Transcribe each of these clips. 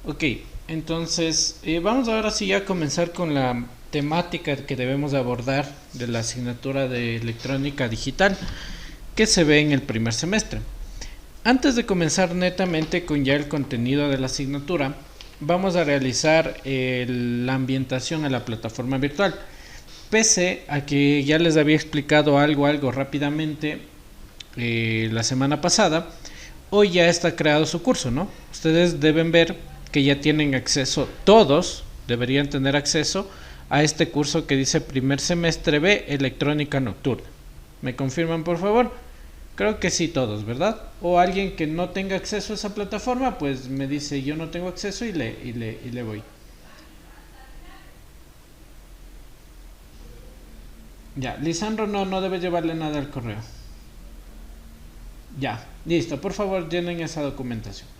Ok, entonces vamos ahora sí ya a comenzar con la temática que debemos abordar de la asignatura de electrónica digital que se ve en el primer semestre. Antes de comenzar netamente con ya el contenido de la asignatura, vamos a realizar la ambientación a la plataforma virtual. Pese a que ya les había explicado algo rápidamente la semana pasada, hoy ya está creado su curso, ¿no? Ustedes deben ver que ya tienen acceso, todos deberían tener acceso a este curso que dice primer semestre B, electrónica nocturna. ¿Me confirman, por favor? Creo que sí, todos, ¿verdad? O alguien que no tenga acceso a esa plataforma, pues me dice yo no tengo acceso y le voy. Ya, Lisandro no debe llevarle nada al correo. Ya, listo, por favor llenen esa documentación.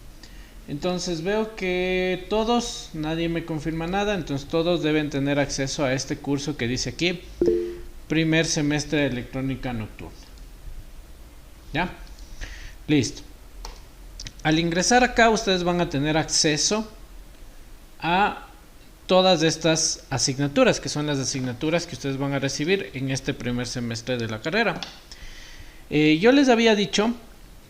Entonces veo que todos, nadie me confirma nada, entonces todos deben tener acceso a este curso que dice aquí, primer semestre de electrónica nocturna. ¿Ya? Listo. Al ingresar acá ustedes van a tener acceso a todas estas asignaturas, que son las asignaturas que ustedes van a recibir en este primer semestre de la carrera. Yo les había dicho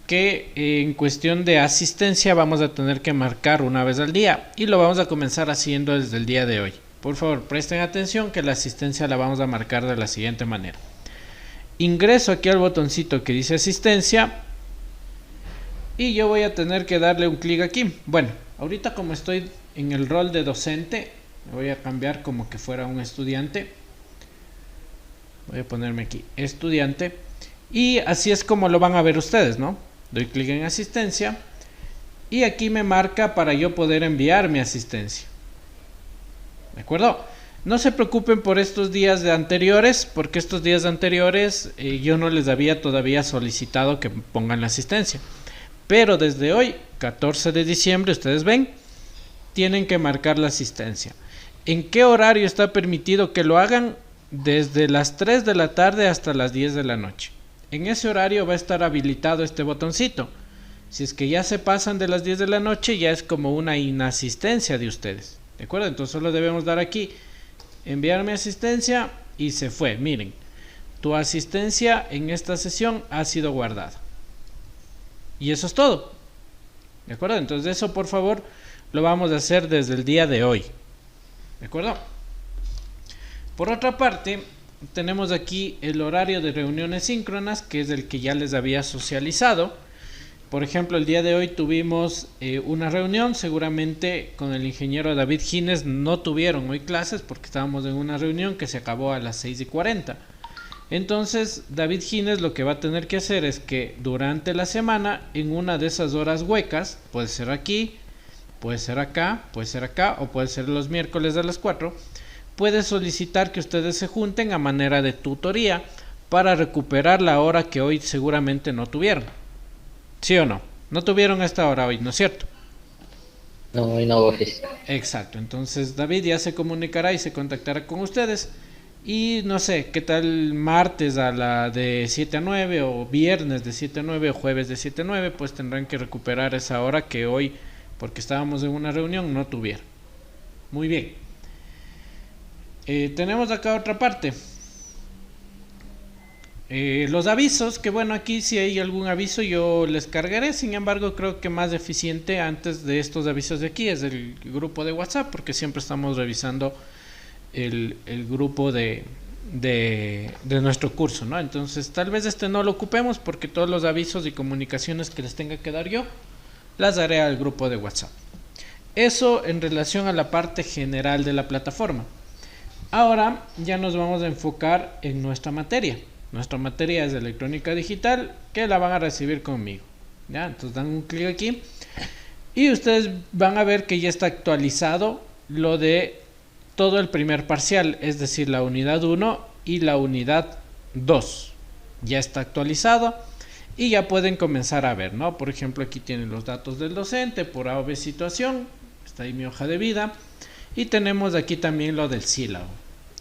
que en cuestión de asistencia vamos a tener que marcar una vez al día y lo vamos a comenzar haciendo desde el día de hoy. Por favor, presten atención que la asistencia la vamos a marcar de la siguiente manera. Ingreso aquí al botoncito que dice asistencia y yo voy a tener que darle un clic aquí. Bueno, ahorita como estoy en el rol de docente, me voy a cambiar como que fuera un estudiante. Voy a ponerme aquí, estudiante. Y así es como lo van a ver ustedes, ¿no? Doy clic en asistencia y aquí me marca para yo poder enviar mi asistencia. ¿De acuerdo? No se preocupen por estos días de anteriores, porque estos días anteriores yo no les había todavía solicitado que pongan la asistencia. Pero desde hoy, 14 de diciembre, ustedes ven, tienen que marcar la asistencia. ¿En qué horario está permitido que lo hagan? Desde las 3 de la tarde hasta las 10 de la noche. En ese horario va a estar habilitado este botoncito. Si es que ya se pasan de las 10 de la noche, ya es como una inasistencia de ustedes. ¿De acuerdo? Entonces solo debemos dar aquí, enviar mi asistencia y se fue. Miren, tu asistencia en esta sesión ha sido guardada. Y eso es todo. ¿De acuerdo? Entonces eso por favor lo vamos a hacer desde el día de hoy. ¿De acuerdo? Por otra parte, tenemos aquí el horario de reuniones síncronas, que es el que ya les había socializado. Por ejemplo, el día de hoy tuvimos una reunión, seguramente con el ingeniero David Gines no tuvieron hoy clases porque estábamos en una reunión que se acabó a las 6:40. Entonces, David Gines lo que va a tener que hacer es que durante la semana, en una de esas horas huecas, puede ser aquí, puede ser acá o puede ser los miércoles a las 4, puede solicitar que ustedes se junten a manera de tutoría para recuperar la hora que hoy seguramente no tuvieron. ¿Sí o no? No tuvieron esta hora hoy, ¿no es cierto? No, hoy no, Bofis. Exacto, entonces David ya se comunicará y se contactará con ustedes. Y no sé, ¿qué tal martes a la de 7 a 9 o viernes de 7 a 9 o jueves de 7 a 9? Pues tendrán que recuperar esa hora que hoy, porque estábamos en una reunión, no tuvieron. Muy bien. Tenemos acá otra parte. Los avisos, que bueno, aquí si hay algún aviso yo les cargaré, sin embargo creo que más eficiente antes de estos avisos de aquí es el grupo de WhatsApp, porque siempre estamos revisando el grupo de nuestro curso, ¿no? Entonces tal vez este no lo ocupemos porque todos los avisos y comunicaciones que les tenga que dar yo las daré al grupo de WhatsApp. Eso en relación a la parte general de la plataforma. Ahora ya nos vamos a enfocar en nuestra materia. Nuestra materia es de electrónica digital, que la van a recibir conmigo. ¿Ya? Entonces dan un clic aquí y ustedes van a ver que ya está actualizado lo de todo el primer parcial, es decir, la unidad 1 y la unidad 2. Ya está actualizado y ya pueden comenzar a ver, ¿no? Por ejemplo, aquí tienen los datos del docente por A o B situación. Está ahí mi hoja de vida. Y tenemos aquí también lo del sílabo.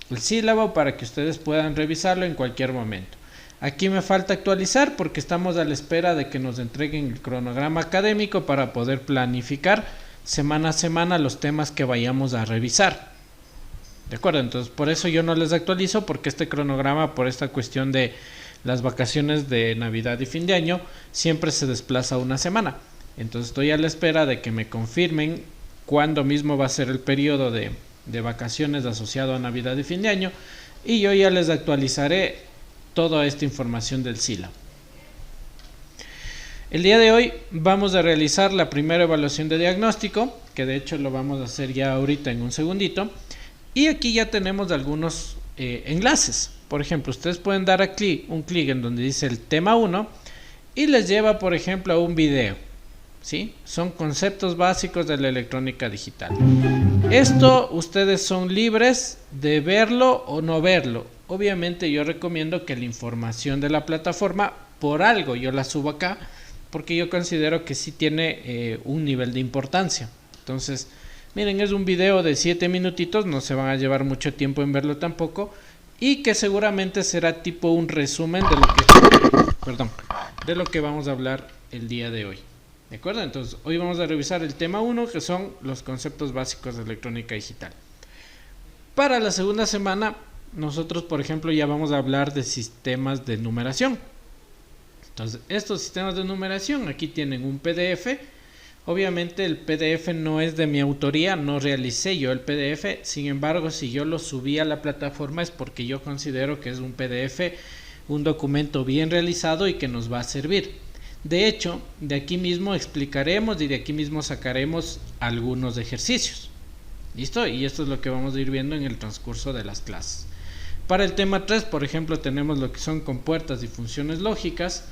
El sílabo para que ustedes puedan revisarlo en cualquier momento. Aquí me falta actualizar porque estamos a la espera de que nos entreguen el cronograma académico para poder planificar semana a semana los temas que vayamos a revisar. ¿De acuerdo? Entonces por eso yo no les actualizo, porque este cronograma, por esta cuestión de las vacaciones de Navidad y fin de año, siempre se desplaza una semana. Entonces estoy a la espera de que me confirmen cuándo mismo va a ser el periodo de vacaciones asociado a Navidad y fin de año, y yo ya les actualizaré toda esta información del SILA. El día de hoy vamos a realizar la primera evaluación de diagnóstico, que de hecho lo vamos a hacer ya ahorita en un segundito. Y aquí ya tenemos algunos enlaces. Por ejemplo, ustedes pueden dar un clic en donde dice el tema 1 y les lleva, por ejemplo, a un video. ¿Sí? Son conceptos básicos de la electrónica digital. Esto ustedes son libres de verlo o no verlo. Obviamente yo recomiendo que la información de la plataforma, por algo yo la subo acá, porque yo considero que sí tiene un nivel de importancia. Entonces, miren, es un video de 7 minutitos, no se van a llevar mucho tiempo en verlo tampoco, y que seguramente será tipo un resumen de lo que vamos a hablar el día de hoy. ¿De acuerdo? Entonces, hoy vamos a revisar el tema 1, que son los conceptos básicos de electrónica digital. Para la segunda semana, nosotros, por ejemplo, ya vamos a hablar de sistemas de numeración. Entonces, estos sistemas de numeración, aquí tienen un PDF. Obviamente el PDF no es de mi autoría, no realicé yo el PDF, sin embargo si yo lo subí a la plataforma es porque yo considero que es un PDF, un documento bien realizado y que nos va a servir. De hecho, de aquí mismo explicaremos y de aquí mismo sacaremos algunos ejercicios. ¿Listo? Y esto es lo que vamos a ir viendo en el transcurso de las clases. Para el tema 3, por ejemplo, tenemos lo que son compuertas y funciones lógicas.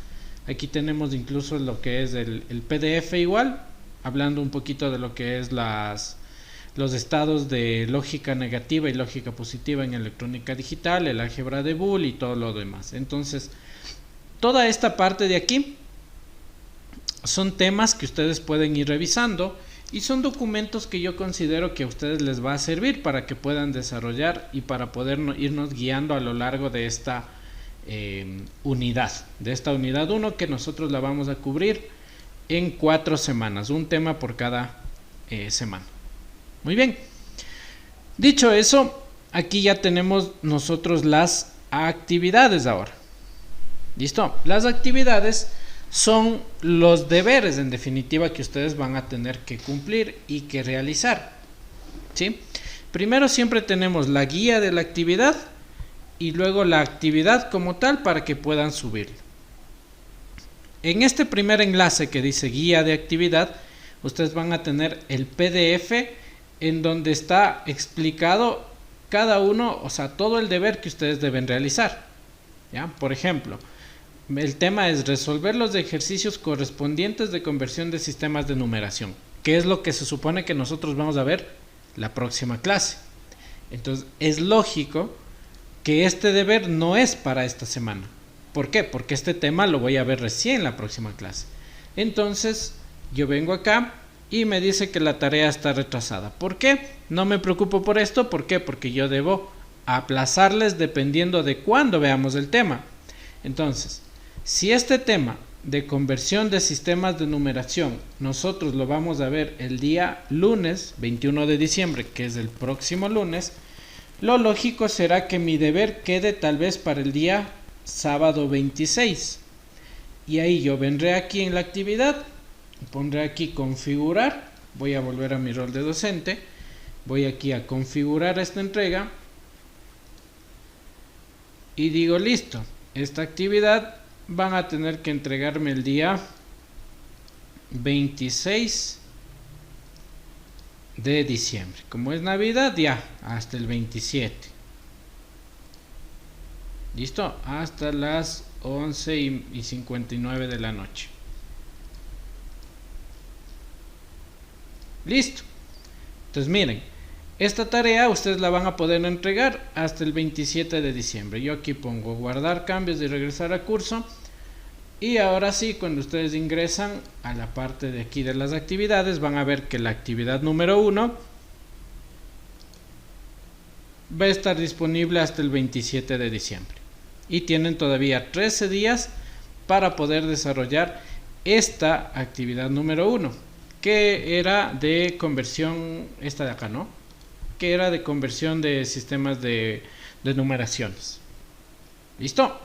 Aquí tenemos incluso lo que es el PDF igual, hablando un poquito de lo que es los estados de lógica negativa y lógica positiva en electrónica digital, el álgebra de Boole y todo lo demás. Entonces, toda esta parte de aquí son temas que ustedes pueden ir revisando y son documentos que yo considero que a ustedes les va a servir para que puedan desarrollar y para poder irnos guiando a lo largo de esta unidad 1, que nosotros la vamos a cubrir en 4 semanas, un tema por cada semana. Muy bien, dicho eso, aquí ya tenemos nosotros las actividades ahora. ¿Listo? Las actividades son los deberes en definitiva que ustedes van a tener que cumplir y que realizar. ¿Sí? Primero siempre tenemos la guía de la actividad y luego la actividad como tal para que puedan subirlo. En este primer enlace que dice guía de actividad, ustedes van a tener el PDF en donde está explicado cada uno, o sea, todo el deber que ustedes deben realizar. ¿Ya? Por ejemplo, el tema es resolver los ejercicios correspondientes de conversión de sistemas de numeración, que es lo que se supone que nosotros vamos a ver la próxima clase. Entonces, es lógico que este deber no es para esta semana. ¿Por qué? Porque este tema lo voy a ver recién en la próxima clase. Entonces, yo vengo acá y me dice que la tarea está retrasada. ¿Por qué? No me preocupo por esto. ¿Por qué? Porque yo debo aplazarles dependiendo de cuándo veamos el tema. Entonces, si este tema de conversión de sistemas de numeración nosotros lo vamos a ver el día lunes 21 de diciembre, que es el próximo lunes, lo lógico será que mi deber quede tal vez para el día sábado 26. Y ahí yo vendré aquí en la actividad, pondré aquí configurar, voy a volver a mi rol de docente, voy aquí a configurar esta entrega y digo listo, esta actividad van a tener que entregarme el día 26 de diciembre. Como es Navidad, ya hasta el 27. Listo, hasta las 11:59 de la noche. Listo. Entonces miren, esta tarea ustedes la van a poder entregar hasta el 27 de diciembre. Yo aquí pongo guardar cambios y regresar a curso. Y ahora sí, cuando ustedes ingresan a la parte de aquí de las actividades, van a ver que la actividad número 1 va a estar disponible hasta el 27 de diciembre. Y tienen todavía 13 días para poder desarrollar esta actividad número 1. que era de conversión, esta de acá, ¿no? Que era de conversión de sistemas de numeraciones. ¿Listo?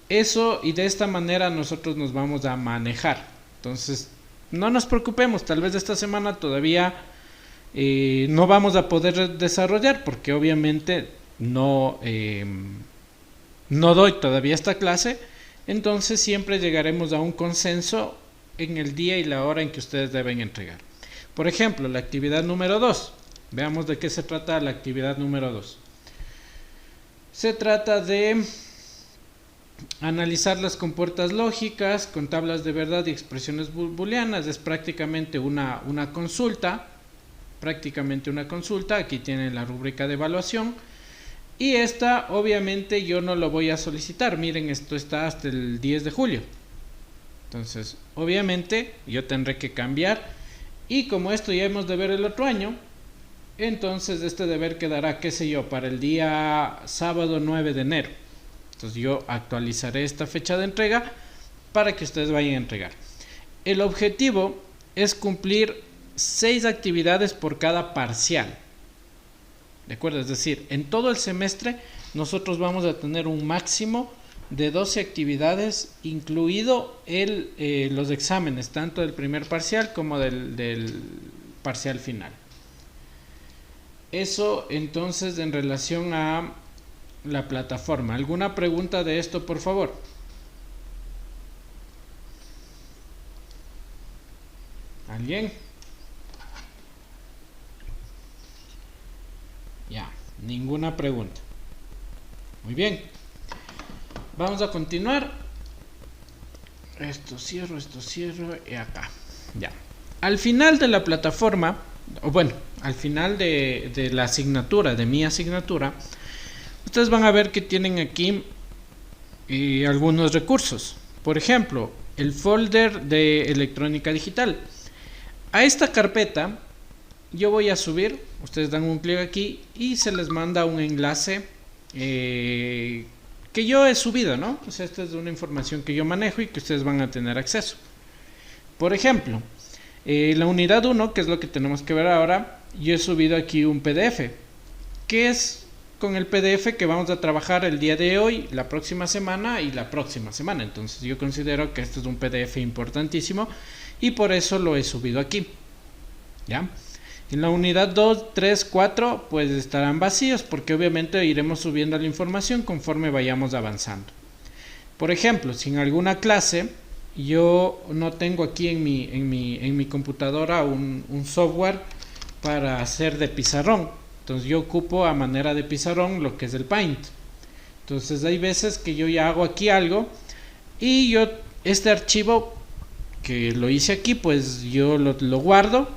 Eso, y de esta manera nosotros nos vamos a manejar. Entonces, no nos preocupemos, tal vez esta semana todavía no vamos a poder desarrollar, porque obviamente no doy todavía esta clase. Entonces siempre llegaremos a un consenso en el día y la hora en que ustedes deben entregar. Por ejemplo, la actividad número 2. Veamos de qué se trata la actividad número 2. Se trata de analizar las compuertas lógicas con tablas de verdad y expresiones booleanas. Es prácticamente una consulta. Aquí tienen la rúbrica de evaluación. Y esta obviamente yo no lo voy a solicitar. Miren, esto está hasta el 10 de julio. Entonces, obviamente yo tendré que cambiar. Y como esto ya hemos de ver el otro año, entonces este deber quedará, qué sé yo, para el día sábado 9 de enero. Entonces yo actualizaré esta fecha de entrega para que ustedes vayan a entregar. El objetivo es cumplir 6 actividades por cada parcial. ¿De acuerdo? Es decir, en todo el semestre nosotros vamos a tener un máximo de 12 actividades, incluido los exámenes, tanto del primer parcial como del parcial final. Eso entonces en relación a la plataforma. ¿Alguna pregunta de esto, por favor? ¿Alguien? Ya, ninguna pregunta. Muy bien. Vamos a continuar. Esto cierro y acá. Ya. Al final de la plataforma, o bueno, al final de la asignatura, de mi asignatura, ustedes van a ver que tienen aquí algunos recursos. Por ejemplo, el folder de electrónica digital. A esta carpeta yo voy a subir, ustedes dan un clic aquí y se les manda un enlace que yo he subido, ¿no? O sea, esta es una información que yo manejo y que ustedes van a tener acceso. Por ejemplo, la unidad 1, que es lo que tenemos que ver ahora, yo he subido aquí un PDF, que es con el PDF que vamos a trabajar el día de hoy, la próxima semana y la próxima semana. Entonces yo considero que este es un PDF importantísimo y por eso lo he subido aquí. ¿Ya? En la unidad 2, 3, 4 pues estarán vacíos porque obviamente iremos subiendo la información conforme vayamos avanzando. Por ejemplo, si en alguna clase yo no tengo aquí en mi computadora un software para hacer de pizarrón, entonces yo ocupo a manera de pizarrón lo que es el Paint. Entonces hay veces que yo ya hago aquí algo y yo este archivo que lo hice aquí pues yo lo guardo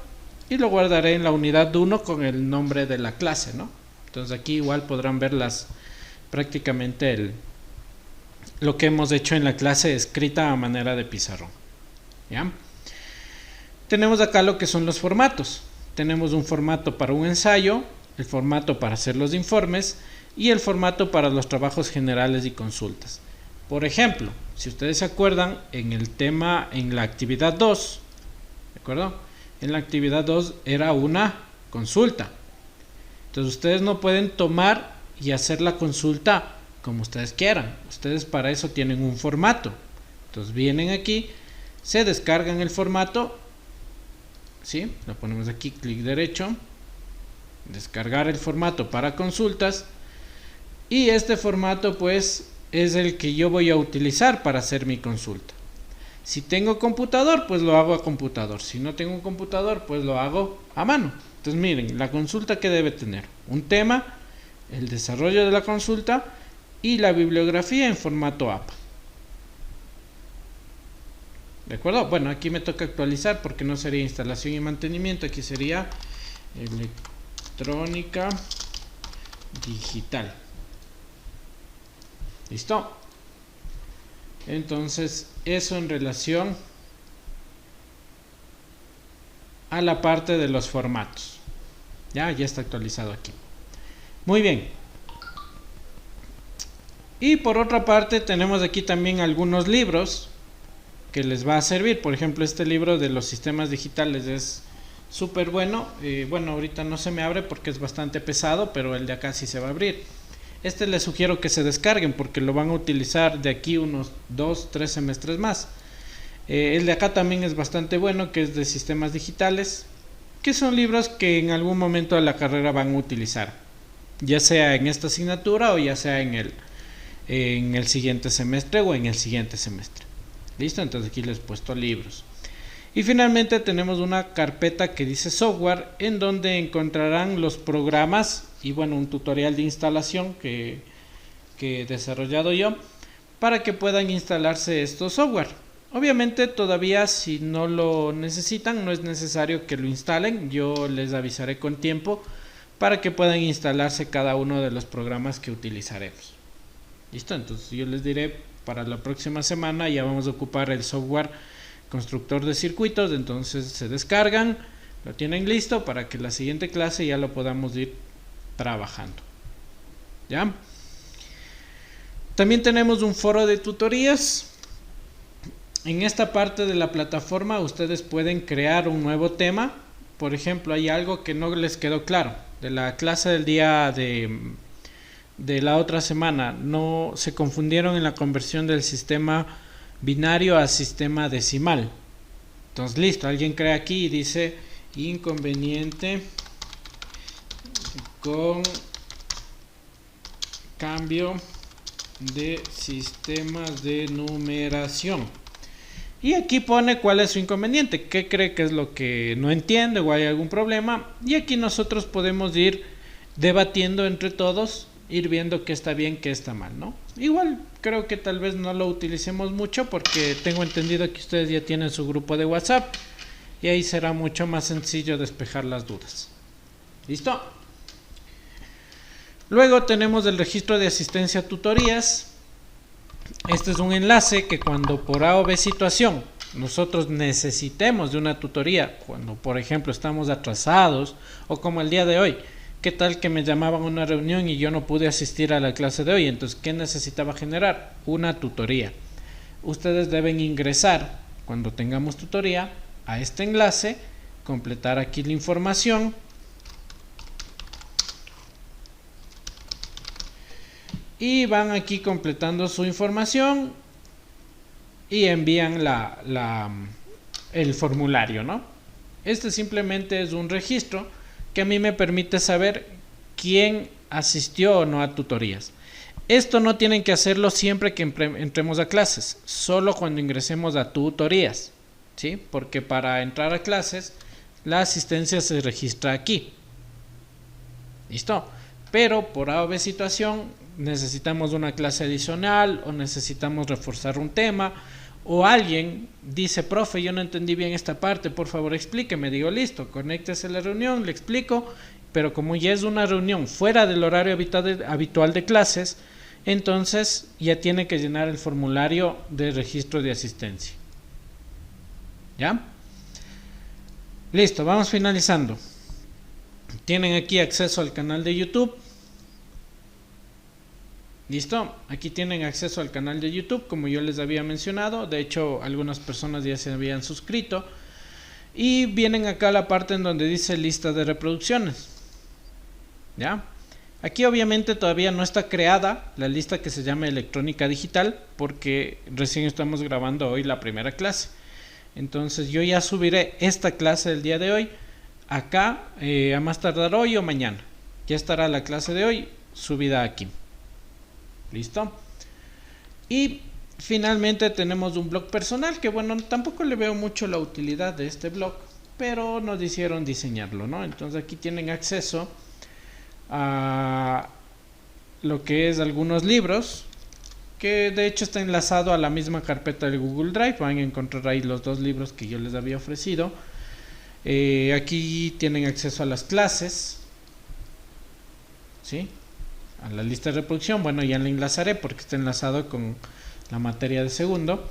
y lo guardaré en la unidad 1 con el nombre de la clase, ¿no? Entonces aquí igual podrán ver prácticamente lo que hemos hecho en la clase escrita a manera de pizarrón. ¿Ya? Tenemos acá lo que son los formatos. Tenemos un formato para un ensayo, el formato para hacer los informes y el formato para los trabajos generales y consultas. Por ejemplo, si ustedes se acuerdan, en la actividad 2, ¿de acuerdo? En la actividad 2 era una consulta. Entonces ustedes no pueden tomar y hacer la consulta como ustedes quieran. Ustedes para eso tienen un formato. Entonces vienen aquí, se descargan el formato, ¿sí? Lo ponemos aquí, clic derecho, descargar el formato para consultas, y este formato pues es el que yo voy a utilizar para hacer mi consulta. Si tengo computador, pues lo hago a computador. Si no tengo un computador, pues lo hago a mano. Entonces miren, la consulta que debe tener un tema, el desarrollo de la consulta y la bibliografía en formato APA. ¿De acuerdo? Bueno, aquí me toca actualizar porque no sería instalación y mantenimiento, aquí sería electrónica digital. ¿Listo? Entonces, eso en relación a la parte de los formatos. Ya está actualizado aquí. Muy bien. Y por otra parte tenemos aquí también algunos libros que les va a servir. Por ejemplo, este libro de los sistemas digitales es súper bueno. Bueno, ahorita no se me abre porque es bastante pesado, pero el de acá sí se va a abrir. Este les sugiero que se descarguen porque lo van a utilizar de aquí unos 2-3 semestres más. El de acá también es bastante bueno, que es de sistemas digitales, que son libros que en algún momento de la carrera van a utilizar, ya sea en esta asignatura o ya sea en el siguiente semestre o en el siguiente semestre. ¿Listo? Entonces aquí les he puesto libros. Y finalmente tenemos una carpeta que dice software, en donde encontrarán los programas y bueno, un tutorial de instalación que he desarrollado yo para que puedan instalarse estos software. Obviamente todavía si no lo necesitan no es necesario que lo instalen, yo les avisaré con tiempo para que puedan instalarse cada uno de los programas que utilizaremos. ¿Listo? Entonces yo les diré para la próxima semana ya vamos a ocupar el software constructor de circuitos, entonces se descargan, lo tienen listo para que la siguiente clase ya lo podamos ir trabajando. ¿Ya? También tenemos un foro de tutorías. En esta parte de la plataforma ustedes pueden crear un nuevo tema. Por ejemplo, hay algo que no les quedó claro de la clase del día de la otra semana. No se confundieron en la conversión del sistema binario a sistema decimal. Entonces listo, alguien crea aquí y dice inconveniente con cambio de sistemas de numeración, y aquí pone cuál es su inconveniente, qué cree que es lo que no entiende o hay algún problema, y aquí nosotros podemos ir debatiendo entre todos, ir viendo qué está bien, qué está mal, ¿no? Igual creo que tal vez no lo utilicemos mucho porque tengo entendido que ustedes ya tienen su grupo de WhatsApp y ahí será mucho más sencillo despejar las dudas. ¿Listo? Luego tenemos el registro de asistencia a tutorías. Este es un enlace que cuando por A o B situación nosotros necesitemos de una tutoría, cuando por ejemplo estamos atrasados o como el día de hoy, ¿qué tal que me llamaban a una reunión y yo no pude asistir a la clase de hoy? Entonces, ¿qué necesitaba generar? Una tutoría. Ustedes deben ingresar cuando tengamos tutoría a este enlace, completar aquí la información y van aquí completando su información y envían el formulario, ¿no? Este simplemente es un registro que a mí me permite saber quién asistió o no a tutorías. Esto no tienen que hacerlo siempre que entremos a clases, solo cuando ingresemos a tutorías, ¿sí? Porque para entrar a clases la asistencia se registra aquí. ¿Listo? Pero por A o B situación necesitamos una clase adicional o necesitamos reforzar un tema o alguien dice, profe, yo no entendí bien esta parte, por favor explíqueme. Digo, listo, conéctese a la reunión, le explico, pero como ya es una reunión fuera del horario habitual de clases, entonces ya tiene que llenar el formulario de registro de asistencia. ¿Ya? Listo, vamos finalizando. Tienen aquí acceso al canal de YouTube. ¿Listo? Aquí tienen acceso al canal de YouTube, como yo les había mencionado. De hecho, algunas personas ya se habían suscrito. Y vienen acá a la parte en donde dice lista de reproducciones. ¿Ya? Aquí obviamente todavía no está creada la lista que se llama electrónica digital, porque recién estamos grabando hoy la primera clase. Entonces yo ya subiré esta clase del día de hoy acá, a más tardar hoy o mañana. Ya estará la clase de hoy subida aquí. ¿Listo? Y finalmente tenemos un blog personal que bueno, tampoco le veo mucho la utilidad de este blog, pero nos hicieron diseñarlo, ¿no? Entonces aquí tienen acceso a lo que es algunos libros, que de hecho está enlazado a la misma carpeta de Google Drive. Van a encontrar ahí los dos libros que yo les había ofrecido. Aquí tienen acceso a las clases, ¿sí? A la lista de reproducción, bueno, ya la enlazaré porque está enlazado con la materia de segundo.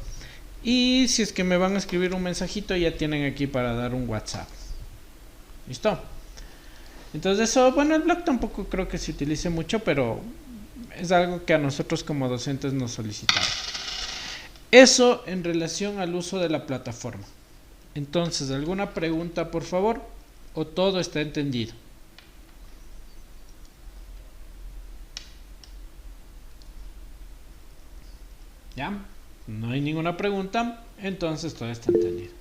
Y si es que me van a escribir un mensajito, ya tienen aquí para dar un WhatsApp. ¿Listo? Entonces eso, bueno, el blog tampoco creo que se utilice mucho, pero es algo que a nosotros como docentes nos solicitaron. Eso en relación al uso de la plataforma. Entonces, ¿alguna pregunta, por favor? ¿O todo está entendido? ¿Ya? No hay ninguna pregunta, entonces todo está entendido.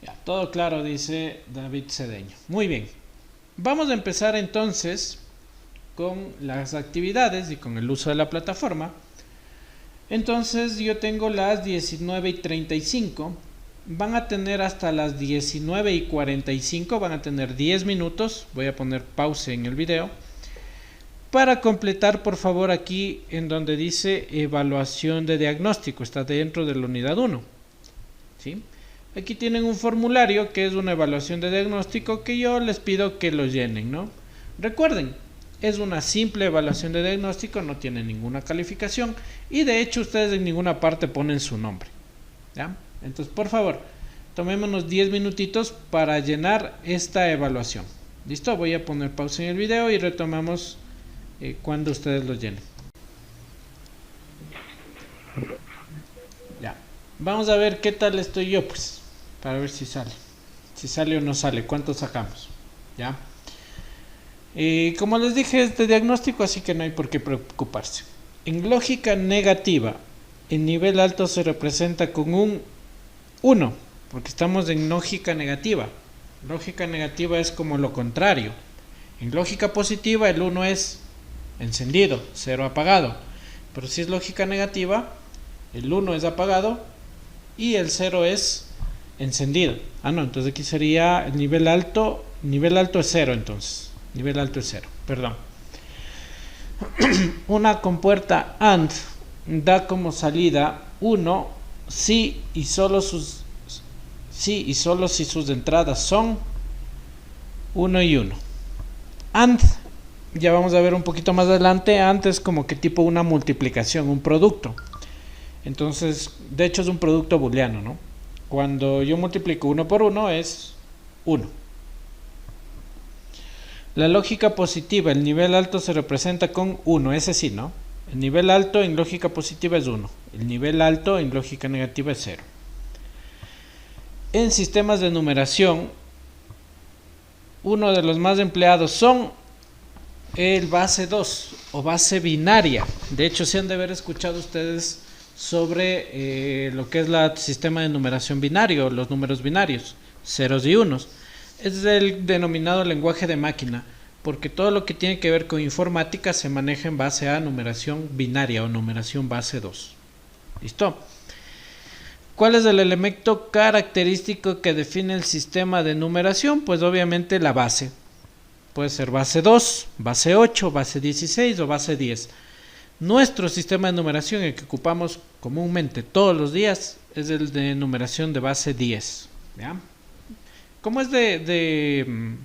Ya, todo claro, dice David Cedeño. Muy bien. Vamos a empezar entonces con las actividades y con el uso de la plataforma. Entonces yo tengo las 19:35. Van a tener hasta las 19:45. Van a tener 10 minutos. Voy a poner pausa en el video. Para completar, por favor, aquí en donde dice evaluación de diagnóstico. Está dentro de la unidad 1. ¿Sí? Aquí tienen un formulario que es una evaluación de diagnóstico que yo les pido que lo llenen, ¿no? Recuerden, es una simple evaluación de diagnóstico, no tiene ninguna calificación y de hecho ustedes en ninguna parte ponen su nombre, ¿ya? Entonces, por favor, tomémonos 10 minutitos para llenar esta evaluación. ¿Listo? Voy a poner pausa en el video y retomamos cuando ustedes lo llenen. Ya. Vamos a ver qué tal estoy yo, pues, para ver si sale. Si sale o no sale, cuánto sacamos. ¿Ya? Como les dije, es de diagnóstico, así que no hay por qué preocuparse. En lógica negativa, el nivel alto se representa con un 1, porque estamos en lógica negativa. Lógica negativa es como lo contrario. En lógica positiva, el 1 es encendido, 0 apagado. Pero si es lógica negativa, el 1 es apagado y el 0 es encendido. No, entonces aquí sería el nivel alto es 0, entonces. Nivel alto es 0, perdón. Una compuerta AND da como salida 1 si y solo si sus entradas son 1 y 1. AND, ya vamos a ver un poquito más adelante, AND es como que tipo una multiplicación, un producto. Entonces, de hecho es un producto booleano, ¿no? Cuando yo multiplico 1 por 1 es 1. La lógica positiva, el nivel alto se representa con 1, ese sí, ¿no? El nivel alto en lógica positiva es 1. El nivel alto en lógica negativa es 0. En sistemas de numeración, uno de los más empleados son el base 2 o base binaria. De hecho, se han de haber escuchado ustedes sobre lo que es el sistema de numeración binario, los números binarios, ceros y unos. Es el denominado lenguaje de máquina, porque todo lo que tiene que ver con informática se maneja en base a numeración binaria o numeración base 2. ¿Listo? ¿Cuál es el elemento característico que define el sistema de numeración? Pues obviamente la base. Puede ser base 2, base 8, base 16 o base 10. Nuestro sistema de numeración, el que ocupamos comúnmente todos los días, es el de numeración de base 10. ¿Ya? Como es de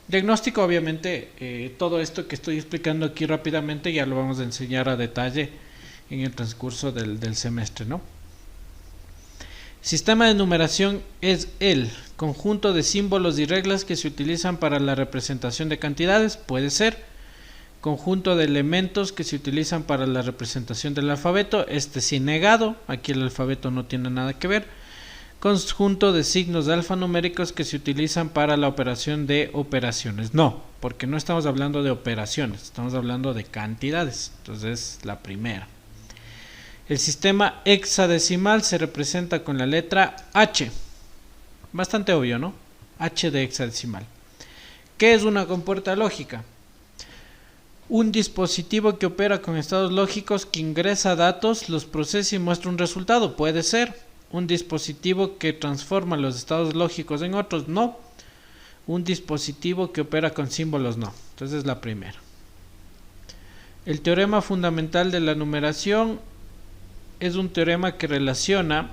diagnóstico, obviamente, todo esto que estoy explicando aquí rápidamente ya lo vamos a enseñar a detalle en el transcurso del semestre, ¿no? Sistema de numeración es el conjunto de símbolos y reglas que se utilizan para la representación de cantidades, puede ser conjunto de elementos que se utilizan para la representación del alfabeto, este sí negado, aquí el alfabeto no tiene nada que ver, conjunto de signos alfanuméricos que se utilizan para la operación de operaciones, no, porque no estamos hablando de operaciones, estamos hablando de cantidades, entonces es la primera. El sistema hexadecimal se representa con la letra H. Bastante obvio, ¿no? H de hexadecimal. ¿Qué es una compuerta lógica? Un dispositivo que opera con estados lógicos que ingresa datos, los procesa y muestra un resultado. Puede ser. Un dispositivo que transforma los estados lógicos en otros. No. Un dispositivo que opera con símbolos. No. Entonces es la primera. El teorema fundamental de la numeración es un teorema que relaciona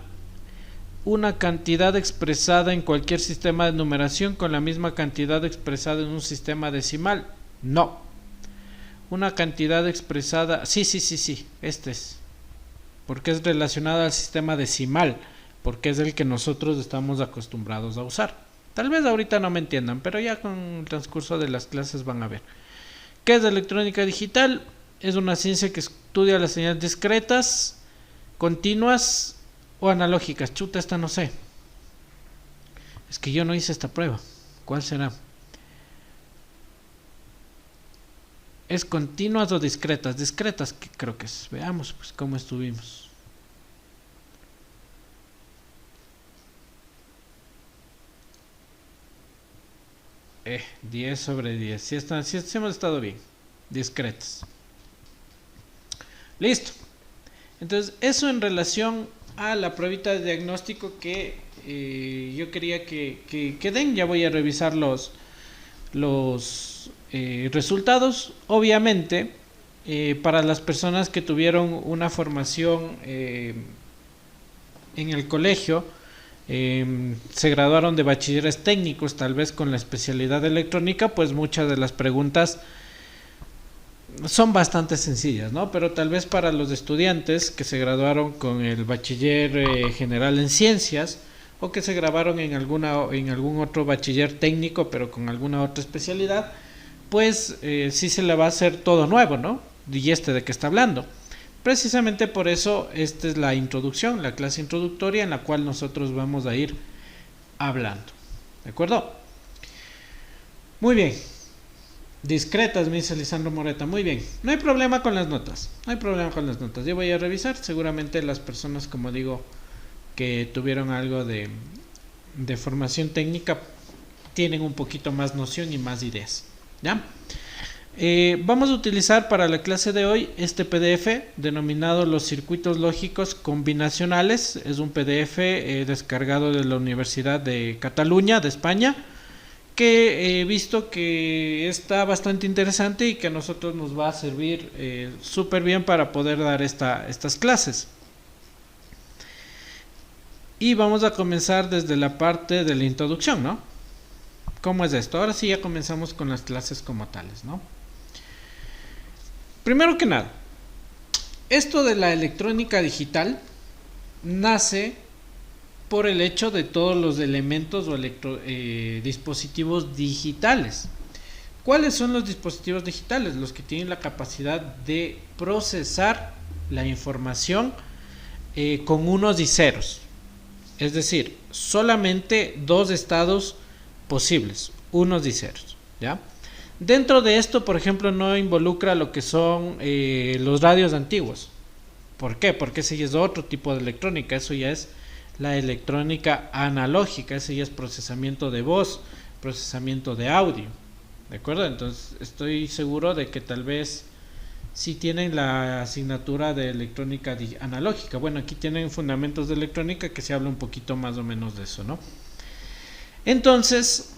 una cantidad expresada en cualquier sistema de numeración con la misma cantidad expresada en un sistema decimal. No. Una cantidad expresada, sí, este es, porque es relacionada al sistema decimal, porque es el que nosotros estamos acostumbrados a usar. Tal vez ahorita no me entiendan, pero ya con el transcurso de las clases van a ver. ¿Qué es electrónica digital? Es una ciencia que estudia las señales discretas ¿Continuas o analógicas? Chuta, esta no sé. Es que yo no hice esta prueba. ¿Cuál será? ¿Es continuas o discretas? Discretas, que creo que es. Veamos pues cómo estuvimos. Eh, 10/10. Sí, sí hemos estado bien. Discretas. Listo. Entonces, eso en relación a la pruebita de diagnóstico que yo quería que den. Ya voy a revisar los resultados. Obviamente, para las personas que tuvieron una formación en el colegio, se graduaron de bachilleres técnicos, tal vez con la especialidad de electrónica, pues muchas de las preguntas son bastante sencillas, ¿no? Pero tal vez para los estudiantes que se graduaron con el bachiller general en ciencias, o que se graduaron en algún otro bachiller técnico, pero con alguna otra especialidad, pues sí se le va a hacer todo nuevo, ¿no? Y de qué está hablando. Precisamente por eso esta es la introducción, la clase introductoria en la cual nosotros vamos a ir hablando. ¿De acuerdo? Muy bien. Discretas, me dice Lisandro Moreta. Muy bien. No hay problema con las notas. No hay problema con las notas. Yo voy a revisar. Seguramente las personas, como digo, que tuvieron algo de formación técnica tienen un poquito más noción y más ideas. ¿Ya? Vamos a utilizar para la clase de hoy este PDF denominado los circuitos lógicos combinacionales. Es un PDF descargado de la Universidad de Cataluña, de España, que he visto que está bastante interesante y que a nosotros nos va a servir súper bien para poder dar estas clases. Y vamos a comenzar desde la parte de la introducción, ¿no? ¿Cómo es esto? Ahora sí ya comenzamos con las clases como tales, ¿no? Primero que nada, esto de la electrónica digital nace por el hecho de todos los elementos o dispositivos digitales. ¿Cuáles son los dispositivos digitales? Los que tienen la capacidad de procesar la información con unos y ceros. Es decir, solamente dos estados posibles, unos y ceros, ¿ya? Dentro de esto, por ejemplo, no involucra lo que son los radios antiguos. ¿Por qué? Porque ese ya es otro tipo de electrónica, eso ya es la electrónica analógica, ese ya es procesamiento de voz, procesamiento de audio, ¿de acuerdo? Entonces estoy seguro de que tal vez sí tienen la asignatura de electrónica analógica. Bueno, aquí tienen fundamentos de electrónica que se habla un poquito más o menos de eso, ¿no? Entonces,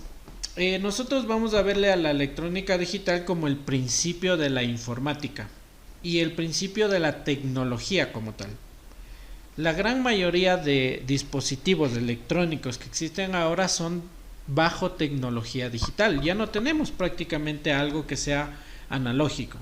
nosotros vamos a verle a la electrónica digital como el principio de la informática y el principio de la tecnología como tal. La gran mayoría de dispositivos electrónicos que existen ahora son bajo tecnología digital. Ya no tenemos prácticamente algo que sea analógico.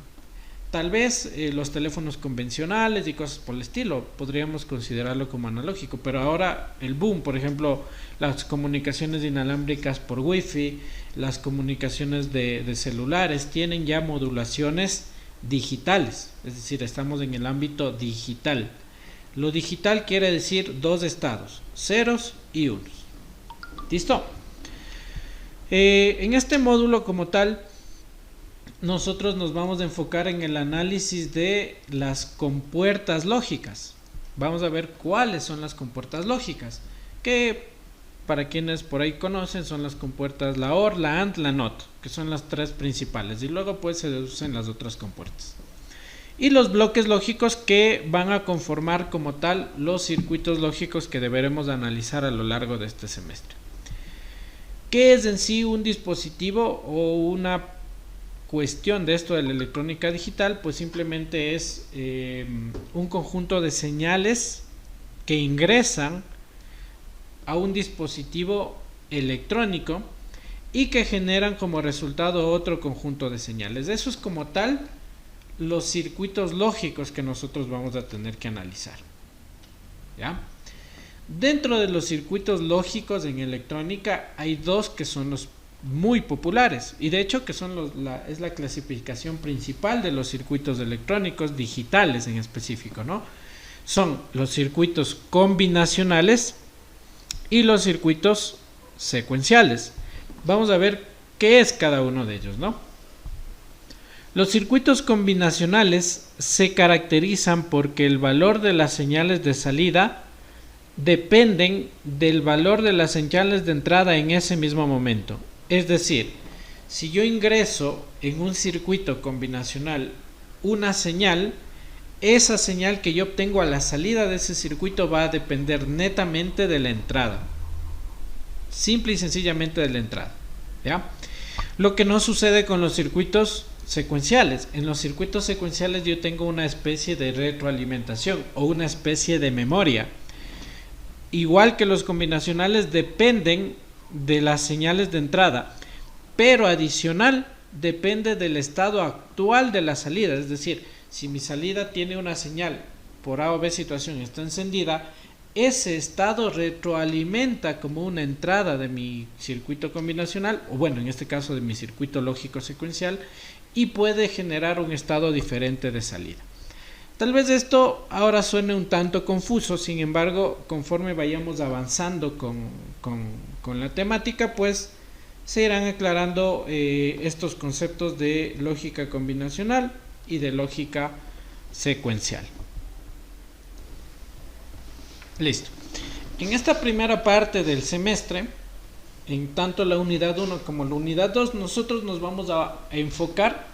Tal vez los teléfonos convencionales y cosas por el estilo podríamos considerarlo como analógico, pero ahora el boom, por ejemplo, las comunicaciones inalámbricas por wifi, las comunicaciones de celulares tienen ya modulaciones digitales, es decir, estamos en el ámbito digital. Lo digital quiere decir dos estados, ceros y unos. ¿Listo? En este módulo como tal, nosotros nos vamos a enfocar en el análisis de las compuertas lógicas. Vamos a ver cuáles son las compuertas lógicas, que para quienes por ahí conocen son las compuertas la OR, la AND, la NOT, que son las tres principales, y luego pues se deducen las otras compuertas. Y los bloques lógicos que van a conformar como tal los circuitos lógicos que deberemos analizar a lo largo de este semestre. ¿Qué es en sí un dispositivo o una cuestión de esto de la electrónica digital? Pues simplemente es un conjunto de señales que ingresan a un dispositivo electrónico y que generan como resultado otro conjunto de señales. Eso es como tal los circuitos lógicos que nosotros vamos a tener que analizar, ¿ya? Dentro de los circuitos lógicos en electrónica hay dos que son los muy populares y de hecho que son es la clasificación principal de los circuitos electrónicos digitales en específico, ¿no? son los circuitos combinacionales y los circuitos secuenciales. Vamos a ver qué es cada uno de ellos, ¿no? Los circuitos combinacionales se caracterizan porque el valor de las señales de salida dependen del valor de las señales de entrada en ese mismo momento. Es decir, si yo ingreso en un circuito combinacional una señal, esa señal que yo obtengo a la salida de ese circuito va a depender netamente de la entrada. Simple y sencillamente de la entrada, ¿ya? Lo que no sucede con los circuitos secuenciales. En los circuitos secuenciales yo tengo una especie de retroalimentación o una especie de memoria. Igual que los combinacionales dependen de las señales de entrada, pero adicional depende del estado actual de la salida. Es decir, si mi salida tiene una señal por A o B situación, está encendida, ese estado retroalimenta como una entrada de mi circuito combinacional, o bueno, en este caso de mi circuito lógico secuencial, y puede generar un estado diferente de salida. Tal vez esto ahora suene un tanto confuso, sin embargo, conforme vayamos avanzando con la temática, pues se irán aclarando estos conceptos de lógica combinacional y de lógica secuencial. Listo. En esta primera parte del semestre, en tanto la unidad 1 como la unidad 2, nosotros nos vamos a enfocar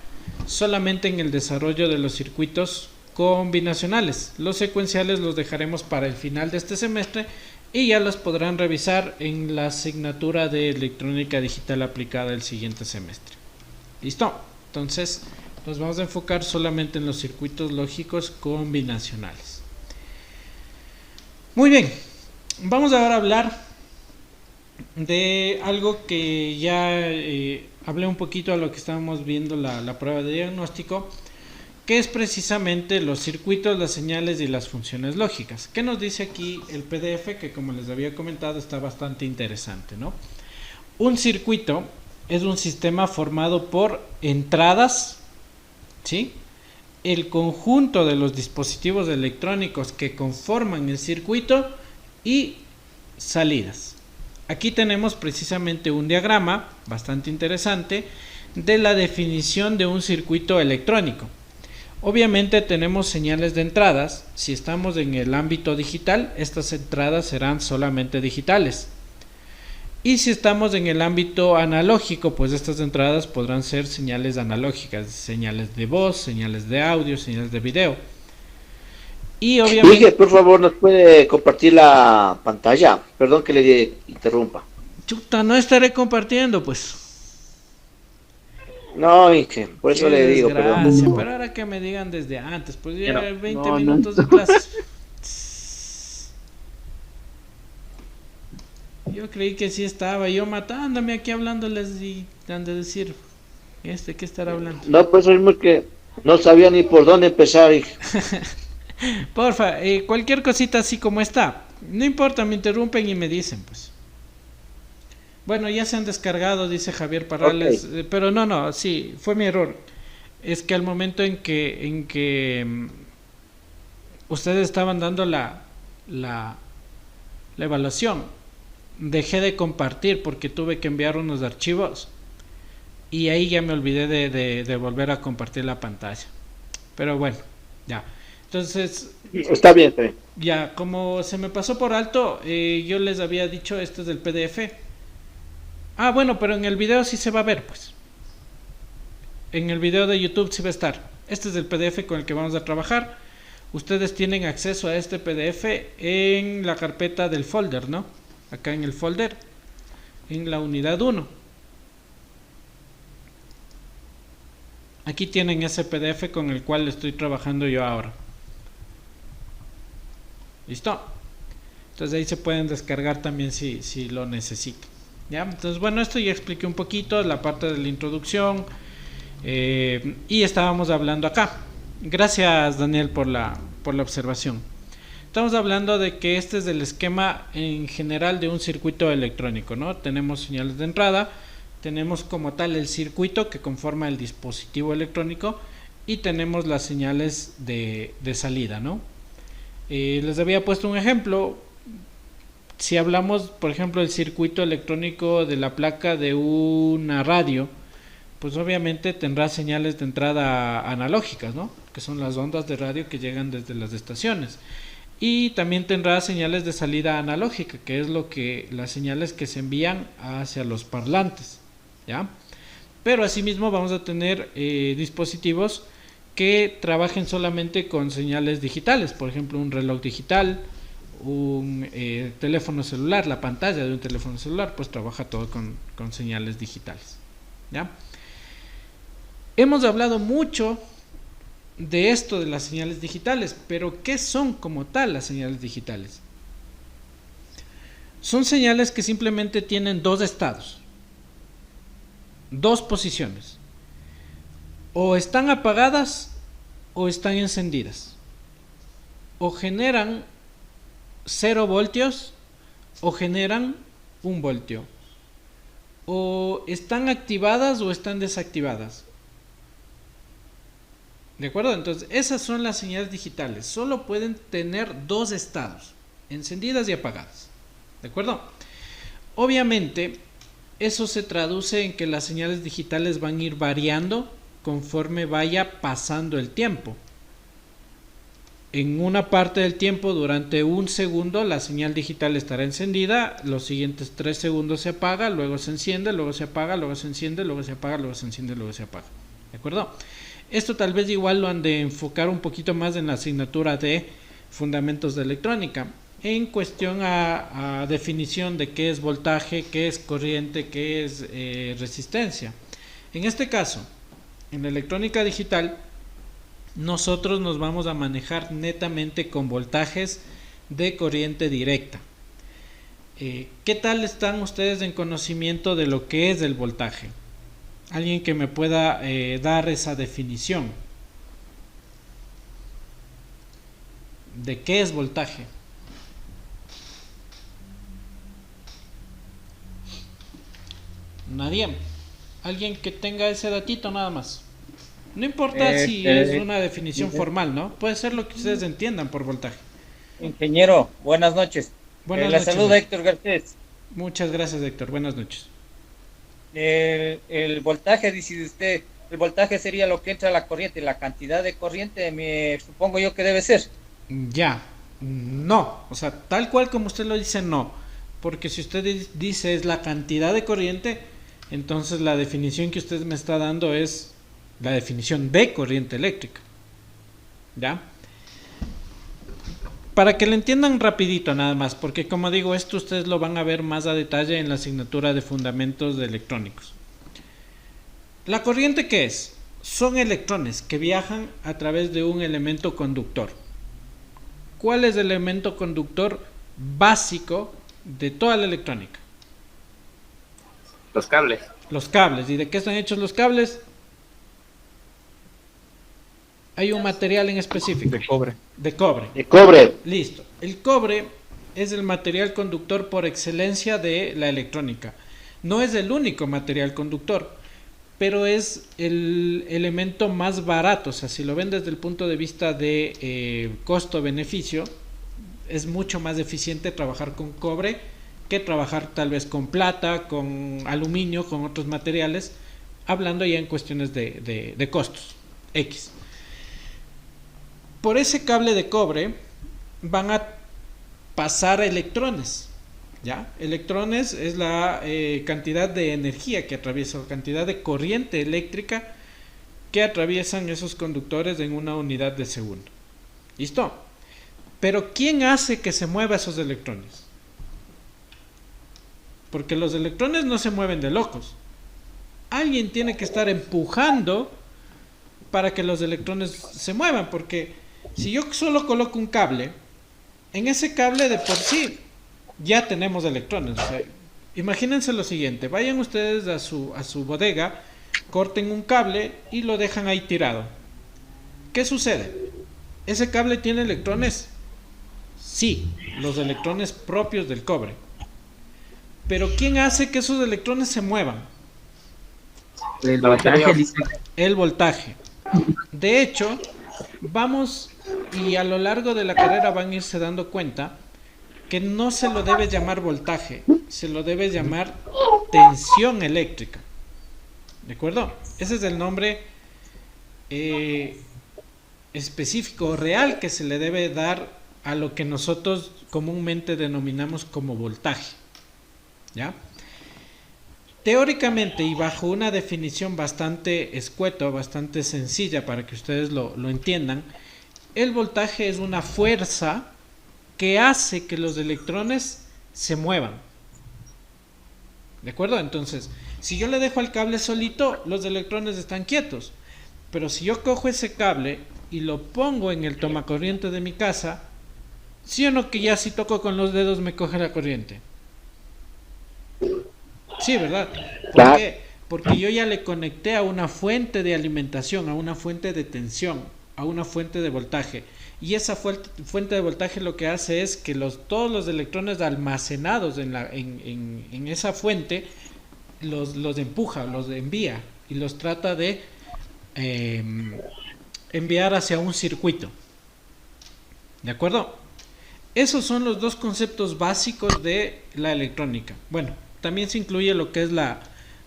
solamente en el desarrollo de los circuitos combinacionales. Los secuenciales los dejaremos para el final de este semestre y ya los podrán revisar en la asignatura de electrónica digital aplicada el siguiente semestre. Listo. Entonces nos vamos a enfocar solamente en los circuitos lógicos combinacionales. Muy bien, vamos ahora a hablar de algo que ya hablé un poquito a lo que estábamos viendo la prueba de diagnóstico, que es precisamente los circuitos, las señales y las funciones lógicas. ¿Qué nos dice aquí el PDF? Que como les había comentado está bastante interesante, ¿no? Un circuito es un sistema formado por entradas, ¿sí? El conjunto de los dispositivos electrónicos que conforman el circuito y salidas. Aquí tenemos precisamente un diagrama bastante interesante de la definición de un circuito electrónico. Obviamente tenemos señales de entradas. Si estamos en el ámbito digital, estas entradas serán solamente digitales. Y si estamos en el ámbito analógico, pues estas entradas podrán ser señales analógicas, señales de voz, señales de audio, señales de video. Y obviamente... Miguel, por favor, ¿nos puede compartir la pantalla? Perdón que le interrumpa. Chuta, no estaré compartiendo, pues. No, Miguel, por eso Qué le digo, desgracia, perdón. pero ahora que me digan desde antes, pues ya Pero, 20 no, minutos no. de clases. Yo creí que sí estaba yo matándome aquí hablándoles y han de decir, ¿qué estará hablando? No, pues es que no sabía ni por dónde empezar, Miguel. Porfa, cualquier cosita así como está, no importa, me interrumpen y me dicen, pues. Bueno, ya se han descargado, dice Javier Parrales, Okay. Pero no, sí, fue mi error. Es que al momento en que ustedes estaban dando la evaluación, dejé de compartir porque tuve que enviar unos archivos y ahí ya me olvidé de volver a compartir la pantalla. Pero bueno, ya. Entonces, Está bien, está bien. ya, como se me pasó por alto, yo les había dicho, este es del PDF. Ah, bueno, pero en el video sí se va a ver, pues. En el video de YouTube sí va a estar. Este es el PDF con el que vamos a trabajar. Ustedes tienen acceso a este PDF en la carpeta del folder, ¿no? Acá en el folder, en la unidad 1. Aquí tienen ese PDF con el cual estoy trabajando yo ahora. ¿Listo? Entonces ahí se pueden descargar también si lo necesitan. ¿Ya? Entonces bueno, esto ya expliqué un poquito la parte de la introducción y estábamos hablando acá. Gracias, Daniel, por la observación. Estamos hablando de que este es el esquema en general de un circuito electrónico, ¿no? Tenemos señales de entrada, tenemos como tal el circuito que conforma el dispositivo electrónico y tenemos las señales de salida, ¿no? Les había puesto un ejemplo. Si hablamos, por ejemplo, del circuito electrónico de la placa de una radio, pues obviamente tendrá señales de entrada analógicas, ¿no? Que son las ondas de radio que llegan desde las estaciones. Y también tendrá señales de salida analógica, que es las señales que se envían hacia los parlantes, ¿ya? Pero asimismo vamos a tener dispositivos que trabajen solamente con señales digitales, por ejemplo un reloj digital, un teléfono celular, la pantalla de un teléfono celular, pues trabaja todo con señales digitales, ¿ya? Hemos hablado mucho de esto de las señales digitales, pero ¿qué son como tal las señales digitales? Son señales que simplemente tienen dos estados, dos posiciones, o están apagadas o están encendidas, o generan 0 voltios o generan 1 voltio, o están activadas o están desactivadas. ¿De acuerdo? Entonces esas son las señales digitales, solo pueden tener dos estados, encendidas y apagadas. ¿De acuerdo? Obviamente eso se traduce en que las señales digitales van a ir variando conforme vaya pasando el tiempo. En una parte del tiempo, durante 1 segundo, la señal digital estará encendida, los siguientes 3 segundos se apaga, luego se enciende, luego se apaga, luego se enciende, luego se apaga, luego se enciende, luego se apaga. ¿De acuerdo? Esto tal vez igual lo han de enfocar un poquito más en la asignatura de Fundamentos de Electrónica, en cuestión a definición de qué es voltaje, qué es corriente, qué es resistencia. En este caso, en la electrónica digital, nosotros nos vamos a manejar netamente con voltajes de corriente directa. ¿Qué tal están ustedes en conocimiento de lo que es el voltaje? Alguien que me pueda dar esa definición. ¿De qué es voltaje? Nadie. Alguien que tenga ese datito nada más. No importa si es una definición formal, ¿no? Puede ser lo que ustedes entiendan por voltaje. Ingeniero, buenas noches. Buenas La noches. saluda Héctor Garcés. Muchas gracias, Héctor. Buenas noches. El voltaje, dice usted, el voltaje sería lo que entra a la corriente, la cantidad de corriente, me supongo yo que debe ser. Ya, no, o sea, tal cual como usted lo dice, no, porque si usted dice es la cantidad de corriente, entonces la definición que usted me está dando es la definición de corriente eléctrica, ¿ya? Para que lo entiendan rapidito nada más, porque como digo, esto ustedes lo van a ver más a detalle en la asignatura de Fundamentos de Electrónicos. ¿La corriente qué es? Son electrones que viajan a través de un elemento conductor. ¿Cuál es el elemento conductor básico de toda la electrónica? Los cables. Los cables. ¿Y de qué están hechos los cables? Hay un material en específico. De cobre. De cobre. De cobre. Listo. El cobre es el material conductor por excelencia de la electrónica. No es el único material conductor, pero es el elemento más barato. O sea, si lo ven desde el punto de vista de costo-beneficio, es mucho más eficiente trabajar con cobre que trabajar tal vez con plata, con aluminio, con otros materiales, hablando ya en cuestiones de costos X. Por ese cable de cobre van a pasar electrones, ¿ya? Electrones es la cantidad de energía que atraviesa, la cantidad de corriente eléctrica que atraviesan esos conductores en una unidad de segundo. ¿Listo? Pero ¿quién hace que se muevan esos electrones? Porque los electrones no se mueven de locos. Alguien tiene que estar empujando para que los electrones se muevan, porque si yo solo coloco un cable, en ese cable de por sí ya tenemos electrones. O sea, imagínense lo siguiente, vayan ustedes a su bodega, corten un cable y lo dejan ahí tirado. ¿Qué sucede? ¿Ese cable tiene electrones? Sí, los electrones propios del cobre. Pero ¿quién hace que esos electrones se muevan? El voltaje. El voltaje. De hecho, vamos Y a lo largo de la carrera van a irse dando cuenta que no se lo debe llamar voltaje, se lo debe llamar tensión eléctrica. ¿De acuerdo? Ese es el nombre específico, real, que se le debe dar a lo que nosotros comúnmente denominamos como voltaje. ¿Ya? Teóricamente y bajo una definición bastante escueta, bastante sencilla para que ustedes lo entiendan, el voltaje es una fuerza que hace que los electrones se muevan. ¿De acuerdo? Entonces, si yo le dejo el cable solito, los electrones están quietos. Pero si yo cojo ese cable y lo pongo en el tomacorriente de mi casa, ¿sí o no que ya si toco con los dedos me coge la corriente? Sí, ¿verdad? ¿Por qué? Porque yo ya le conecté a una fuente de alimentación, a una fuente de tensión, a una fuente de voltaje. Y esa fuente de voltaje lo que hace es que todos los electrones almacenados en esa fuente los empuja, los envía y los trata de enviar hacia un circuito. ¿De acuerdo? Esos son los dos conceptos básicos de la electrónica. Bueno, también se incluye lo que es la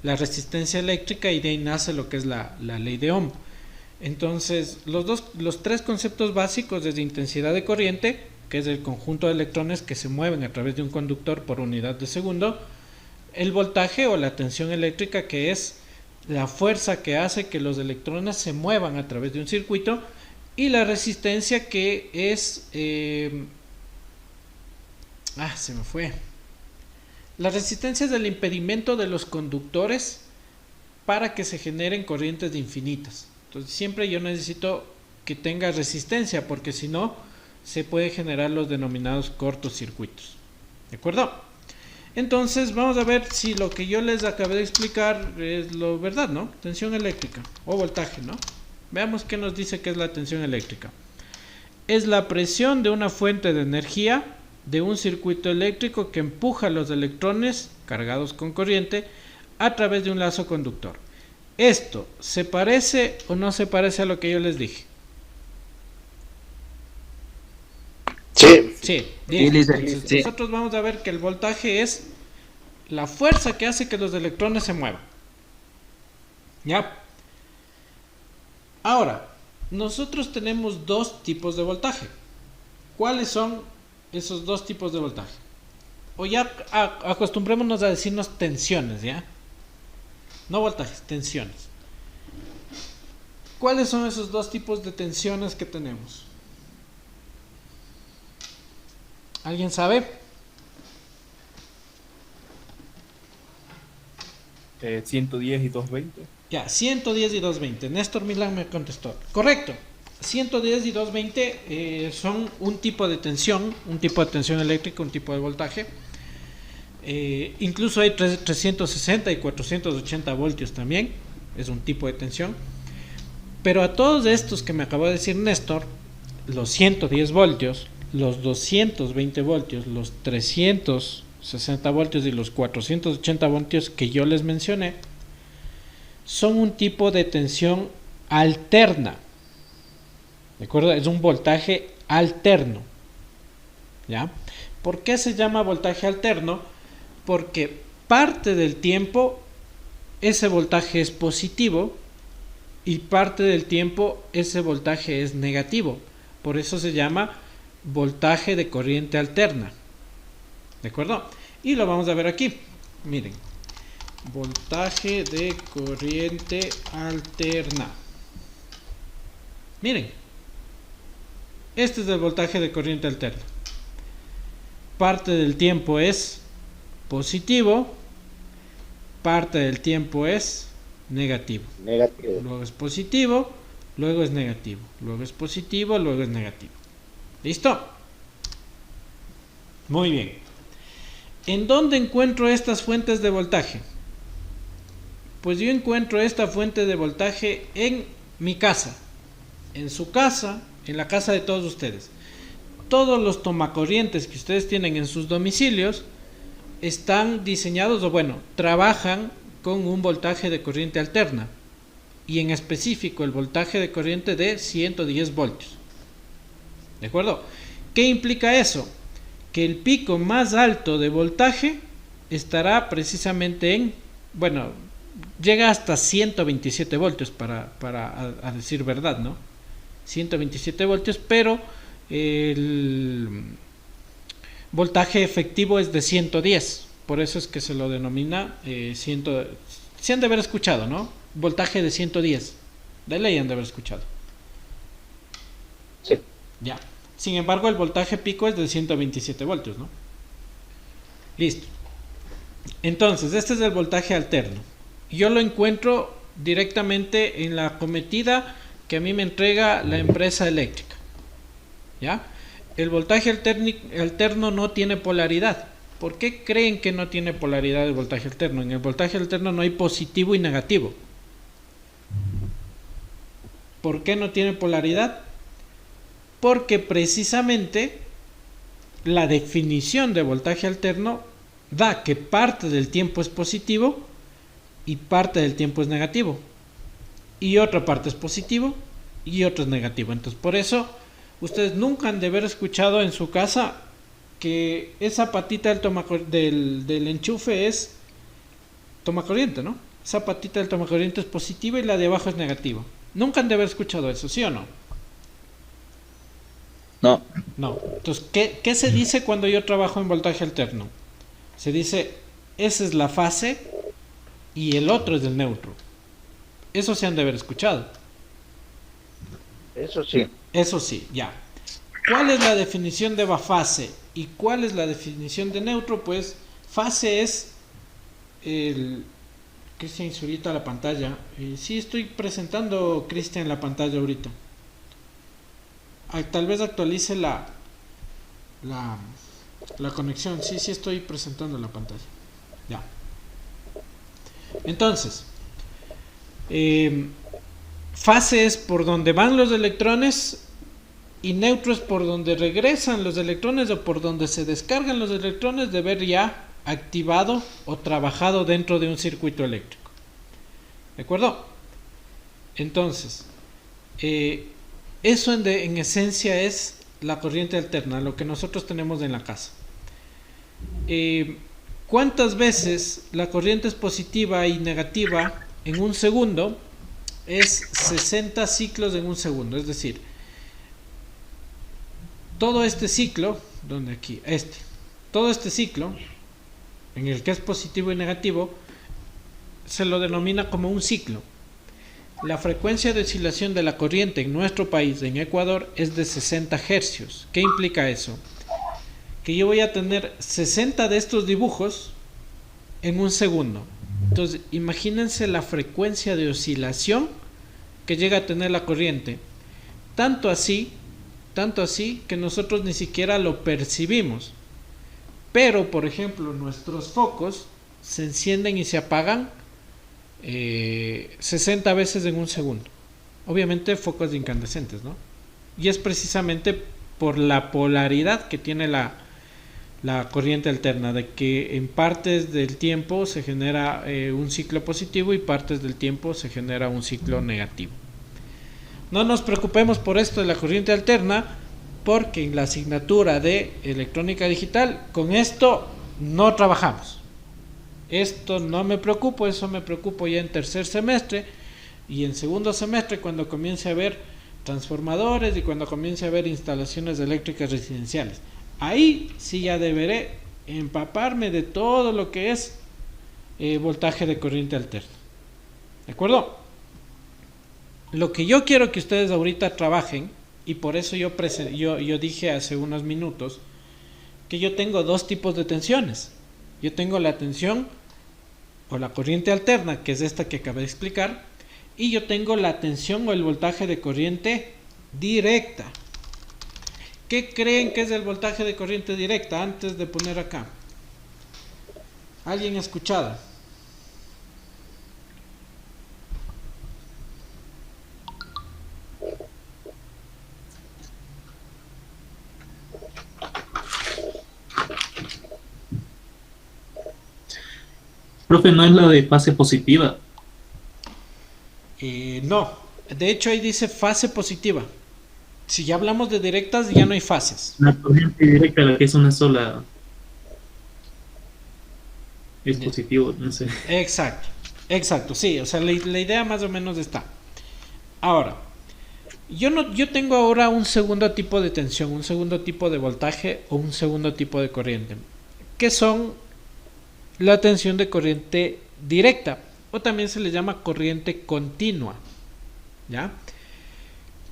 resistencia eléctrica y de ahí nace lo que es la ley de Ohm. Entonces, los tres conceptos básicos es de intensidad de corriente, que es el conjunto de electrones que se mueven a través de un conductor por unidad de segundo, el voltaje o la tensión eléctrica, que es la fuerza que hace que los electrones se muevan a través de un circuito, y la resistencia, que es se me fue. La resistencia es el impedimento de los conductores para que se generen corrientes infinitas. Entonces siempre yo necesito que tenga resistencia, porque si no se puede generar los denominados cortocircuitos. ¿De acuerdo? Entonces vamos a ver si lo que yo les acabé de explicar es lo verdad, ¿no? Tensión eléctrica o voltaje, ¿no? Veamos qué nos dice que es la tensión eléctrica. Es la presión de una fuente de energía de un circuito eléctrico que empuja los electrones cargados con corriente a través de un lazo conductor. ¿Esto se parece o no se parece a lo que yo les dije? Sí. Sí, Sí. nosotros vamos a ver que el voltaje es la fuerza que hace que los electrones se muevan. ¿Ya? Ahora, nosotros tenemos dos tipos de voltaje. ¿Cuáles son esos dos tipos de voltaje? O ya acostumbrémonos a decirnos tensiones, ¿ya? No voltajes, tensiones. ¿Cuáles son esos dos tipos de tensiones que tenemos? ¿Alguien sabe? 110 y 220. Ya, 110 y 220. Néstor Milán me contestó. Correcto. 110 y 220 son un tipo de tensión eléctrica, un tipo de voltaje. Incluso hay 360 y 480 voltios también, es un tipo de tensión. Pero a todos estos que me acabó de decir Néstor, los 110 voltios, los 220 voltios, los 360 voltios y los 480 voltios que yo les mencioné, son un tipo de tensión alterna. ¿De acuerdo? Es un voltaje alterno. ¿Ya? ¿Por qué se llama voltaje alterno? Porque parte del tiempo ese voltaje es positivo y parte del tiempo ese voltaje es negativo. Por eso se llama voltaje de corriente alterna. ¿De acuerdo? Y lo vamos a ver aquí. Miren. Voltaje de corriente alterna. Miren. Este es el voltaje de corriente alterna. Parte del tiempo es positivo, parte del tiempo es negativo. Luego es positivo, luego es negativo. Luego es positivo, luego es negativo. ¿Listo? Muy bien. ¿En dónde encuentro estas fuentes de voltaje? Pues yo encuentro esta fuente de voltaje en mi casa, en su casa, en la casa de todos ustedes. Todos los tomacorrientes que ustedes tienen en sus domicilios están diseñados, o bueno, trabajan con un voltaje de corriente alterna, y en específico el voltaje de corriente de 110 voltios. ¿De acuerdo? ¿Qué implica eso? Que el pico más alto de voltaje estará precisamente en, bueno, llega hasta 127 voltios a decir verdad, ¿no? 127 voltios, pero el voltaje efectivo es de 110, por eso es que se lo denomina se han de haber escuchado, ¿no? Voltaje de 110, de ley han de haber escuchado. Sí. Ya. Sin embargo, el voltaje pico es de 127 voltios, ¿no? Listo. Entonces, este es el voltaje alterno. Yo lo encuentro directamente en la cometida que a mí me entrega la empresa eléctrica. ¿Ya? El voltaje alterno no tiene polaridad. ¿Por qué creen que no tiene polaridad el voltaje alterno? En el voltaje alterno no hay positivo y negativo. ¿Por qué no tiene polaridad? Porque precisamente la definición de voltaje alterno da que parte del tiempo es positivo y parte del tiempo es negativo, y otra parte es positivo y otra es negativo. Entonces, por eso ustedes nunca han de haber escuchado en su casa que esa patita del enchufe es tomacorriente, ¿no? Esa patita del tomacorriente es positiva y la de abajo es negativa. Nunca han de haber escuchado eso, ¿sí o no? No. No. Entonces, ¿qué se dice cuando yo trabajo en voltaje alterno? Se dice, esa es la fase y el otro es el neutro. Eso se han de haber escuchado. Eso sí. Eso sí, ya. ¿Cuál es la definición de fase y cuál es la definición de neutro? Pues fase es el... Cristian, ahorita la pantalla. Sí, estoy presentando, Cristian, la pantalla ahorita. Tal vez actualice la conexión. Sí, estoy presentando la pantalla. Ya. Entonces, fase es por donde van los electrones y neutro es por donde regresan los electrones o por donde se descargan los electrones de haber ya activado o trabajado dentro de un circuito eléctrico. ¿De acuerdo? Entonces, eso en esencia es la corriente alterna, lo que nosotros tenemos en la casa. ¿Cuántas veces la corriente es positiva y negativa en un segundo? Es 60 ciclos en un segundo. Es decir, todo este ciclo, todo este ciclo, en el que es positivo y negativo, se lo denomina como un ciclo. La frecuencia de oscilación de la corriente en nuestro país, en Ecuador, es de 60 hercios. ¿Qué implica eso? Que yo voy a tener 60 de estos dibujos en un segundo. Entonces, imagínense la frecuencia de oscilación que llega a tener la corriente. Tanto así que nosotros ni siquiera lo percibimos. Pero, por ejemplo, nuestros focos se encienden y se apagan 60 veces en un segundo. Obviamente focos incandescentes, ¿no? Y es precisamente por la polaridad que tiene la corriente alterna, de que en partes del tiempo se genera un ciclo positivo y partes del tiempo se genera un ciclo negativo. No nos preocupemos por esto de la corriente alterna, porque en la asignatura de electrónica digital con esto no trabajamos. Esto no me preocupo, eso me preocupo ya en tercer semestre y en segundo semestre, cuando comience a ver transformadores y cuando comience a ver instalaciones eléctricas residenciales. Ahí sí ya deberé empaparme de todo lo que es voltaje de corriente alterna. ¿De acuerdo? Lo que yo quiero que ustedes ahorita trabajen, y por eso yo dije hace unos minutos que yo tengo dos tipos de tensiones. Yo tengo la tensión o la corriente alterna, que es esta que acabé de explicar, y yo tengo la tensión o el voltaje de corriente directa. ¿Qué creen que es el voltaje de corriente directa antes de poner acá? ¿Alguien ha escuchado? Profe, no es la de fase positiva. No, de hecho ahí dice fase positiva. Si ya hablamos de directas, ya no hay fases. La corriente directa, la que es una sola, es positivo, no sé. Exacto, exacto, sí, o sea, la idea más o menos está. Ahora, yo tengo ahora un segundo tipo de tensión, un segundo tipo de voltaje o un segundo tipo de corriente, que son la tensión de corriente directa, o también se le llama corriente continua, ¿ya?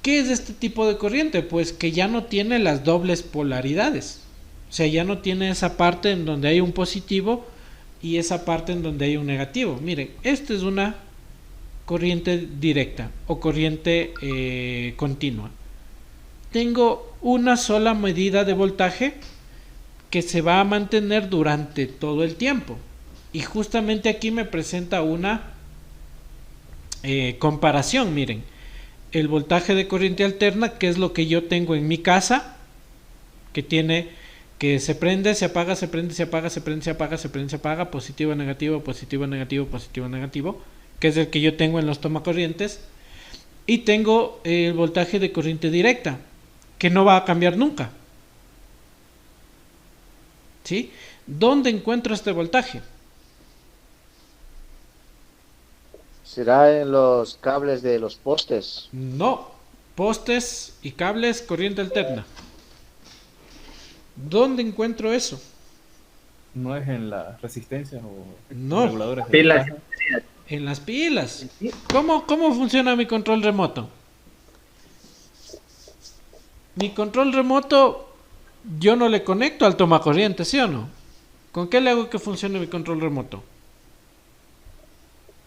¿Qué es este tipo de corriente? Pues que ya no tiene las dobles polaridades. O sea, ya no tiene esa parte en donde hay un positivo y esa parte en donde hay un negativo. Miren, esta es una corriente directa o corriente continua. Tengo una sola medida de voltaje que se va a mantener durante todo el tiempo. Y justamente aquí me presenta una comparación, miren. El voltaje de corriente alterna, que es lo que yo tengo en mi casa, que se prende, se apaga, se prende, se apaga, se prende, se apaga, se prende, se apaga, positivo, negativo, positivo, negativo, positivo, negativo, que es el que yo tengo en los tomacorrientes. Y tengo el voltaje de corriente directa, que no va a cambiar nunca. ¿Sí? ¿Dónde encuentro este voltaje? ¿Será en los cables de los postes? No, postes y cables, corriente alterna. ¿Dónde encuentro eso? No es en las resistencias o No, reguladores de Pilas. voltaje. en las pilas. ¿Cómo funciona mi control remoto? Mi control remoto yo no le conecto al tomacorriente, ¿sí o no? ¿Con qué le hago que funcione mi control remoto?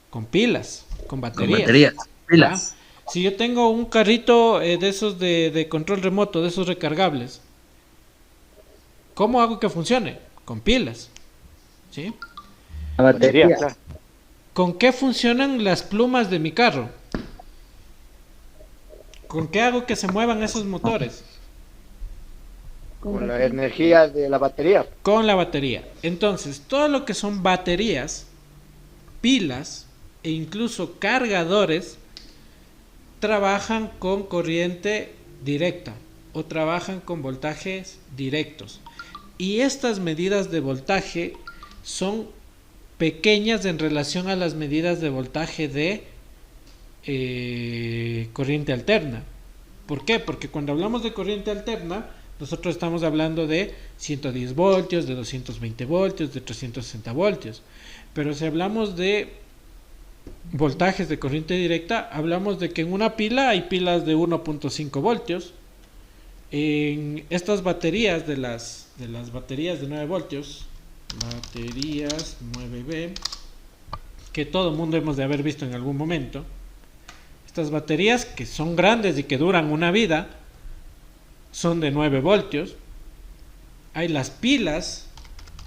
Con pilas, con baterías. Pilas. ¿Ah? Si yo tengo un carrito de esos de control remoto, de esos recargables, ¿cómo hago que funcione? Con pilas. ¿Sí? La batería. Claro. ¿Con qué funcionan las plumas de mi carro? ¿Con qué hago que se muevan esos motores? Con la energía de la batería. Con la batería. Entonces, todo lo que son baterías, pilas e incluso cargadores trabajan con corriente directa o trabajan con voltajes directos. Y estas medidas de voltaje son pequeñas en relación a las medidas de voltaje de corriente alterna. ¿Por qué? Porque cuando hablamos de corriente alterna, nosotros estamos hablando de 110 voltios, de 220 voltios, de 360 voltios. Pero si hablamos de voltajes de corriente directa, hablamos de que en una pila hay pilas de 1.5 voltios. En estas baterías de las baterías de 9 voltios, baterías 9B, que todo el mundo hemos de haber visto en algún momento, estas baterías que son grandes y que duran una vida, son de 9 voltios. Hay las pilas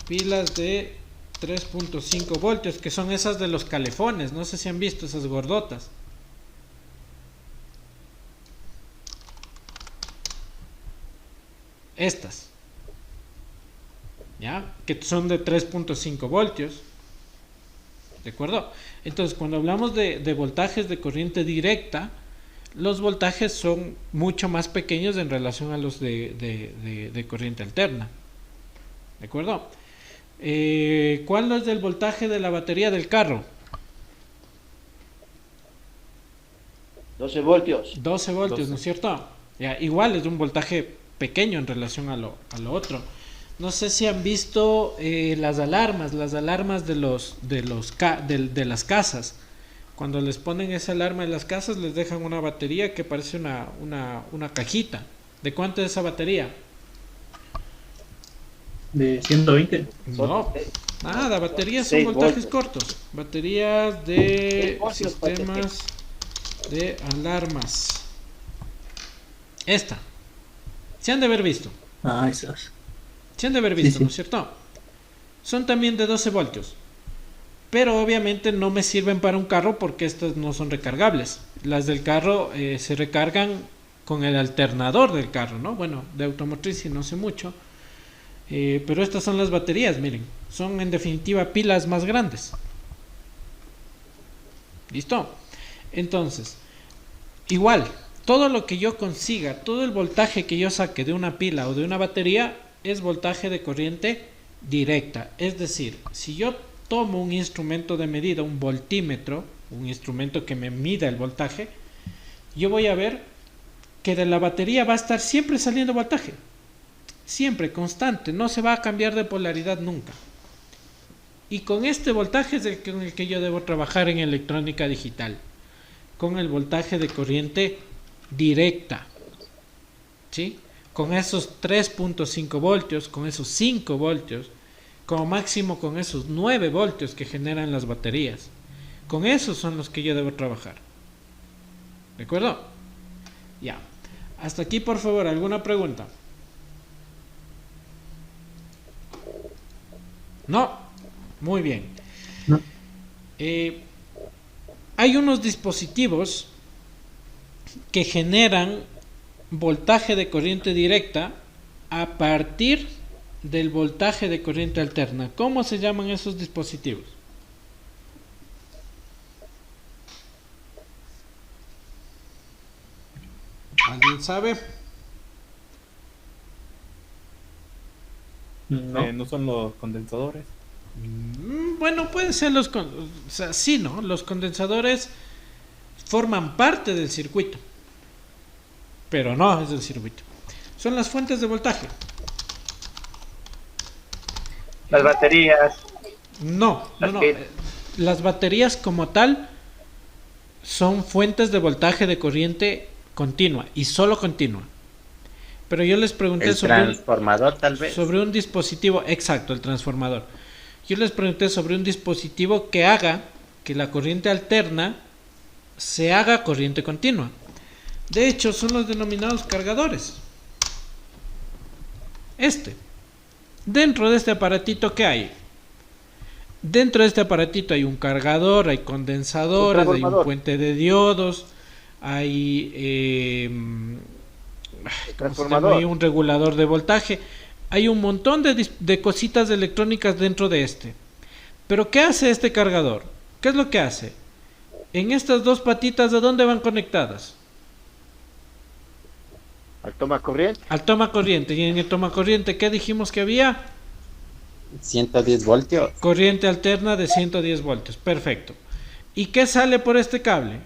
de 3.5 voltios, que son esas de los calefones, no sé si han visto esas gordotas. Estas, ¿ya? Que son de 3.5 voltios. ¿De acuerdo? Entonces, cuando hablamos de voltajes de corriente directa, los voltajes son mucho más pequeños en relación a los de corriente alterna. ¿De acuerdo? ¿Cuál es el voltaje de la batería del carro? 12 voltios. 12 voltios, ¿no es cierto? Ya, igual es un voltaje pequeño en relación a lo otro. No sé si han visto las alarmas de las casas. Cuando les ponen esa alarma en las casas, les dejan una batería que parece una cajita. ¿De cuánto es esa batería? De 120. No, nada, baterías son 6 voltajes voltios. cortos. Baterías de 6 voltios, sistemas de alarmas. Esta. Se han de haber visto. Ah, esas. Se han de haber visto, Sí. ¿no es cierto? Son también de 12 voltios. Pero obviamente no me sirven para un carro porque estas no son recargables. Las del carro se recargan con el alternador del carro, ¿no? Bueno, de automotriz sí no sé mucho. Pero estas son las baterías, miren. Son en definitiva pilas más grandes. ¿Listo? Entonces, igual, todo lo que yo consiga, todo el voltaje que yo saque de una pila o de una batería es voltaje de corriente directa. Es decir, si yo tomo un instrumento de medida, un voltímetro, un instrumento que me mida el voltaje, yo voy a ver que de la batería va a estar siempre saliendo voltaje. Siempre, constante, no se va a cambiar de polaridad nunca. Y con este voltaje es con el que yo debo trabajar en electrónica digital, con el voltaje de corriente directa, ¿sí? Con esos 3.5 voltios, con esos 5 voltios, como máximo con esos 9 voltios que generan las baterías. Con esos son los que yo debo trabajar. ¿De acuerdo? Ya. Hasta aquí, por favor, ¿alguna pregunta? No. Muy bien. No. Hay unos dispositivos que generan voltaje de corriente directa a partir del voltaje de corriente alterna. ¿Cómo se llaman esos dispositivos? ¿Alguien sabe? No. ¿No son los condensadores? Bueno, pueden ser o sea, sí, ¿no? Los condensadores forman parte del circuito, pero no es del circuito. Son las fuentes de voltaje. Las baterías. No. que- Las baterías como tal son fuentes de voltaje de corriente continua y solo continua. Pero yo les pregunté El transformador, tal vez. sobre un dispositivo, exacto, el transformador. Yo les pregunté sobre un dispositivo que haga que la corriente alterna se haga corriente continua. De hecho, son los denominados cargadores. Dentro de este aparatito, ¿qué hay? Dentro de este aparatito hay un cargador, hay condensadores, hay un puente de diodos, hay Transformador. hay un regulador de voltaje. Hay un montón de cositas electrónicas dentro de este. Pero ¿qué hace este cargador? ¿Qué es lo que hace? En estas dos patitas, ¿de dónde van conectadas? Al toma corriente. Al toma corriente. Y en el toma corriente, ¿qué dijimos que había? 110 voltios. Corriente alterna de 110 voltios. Perfecto. ¿Y qué sale por este cable?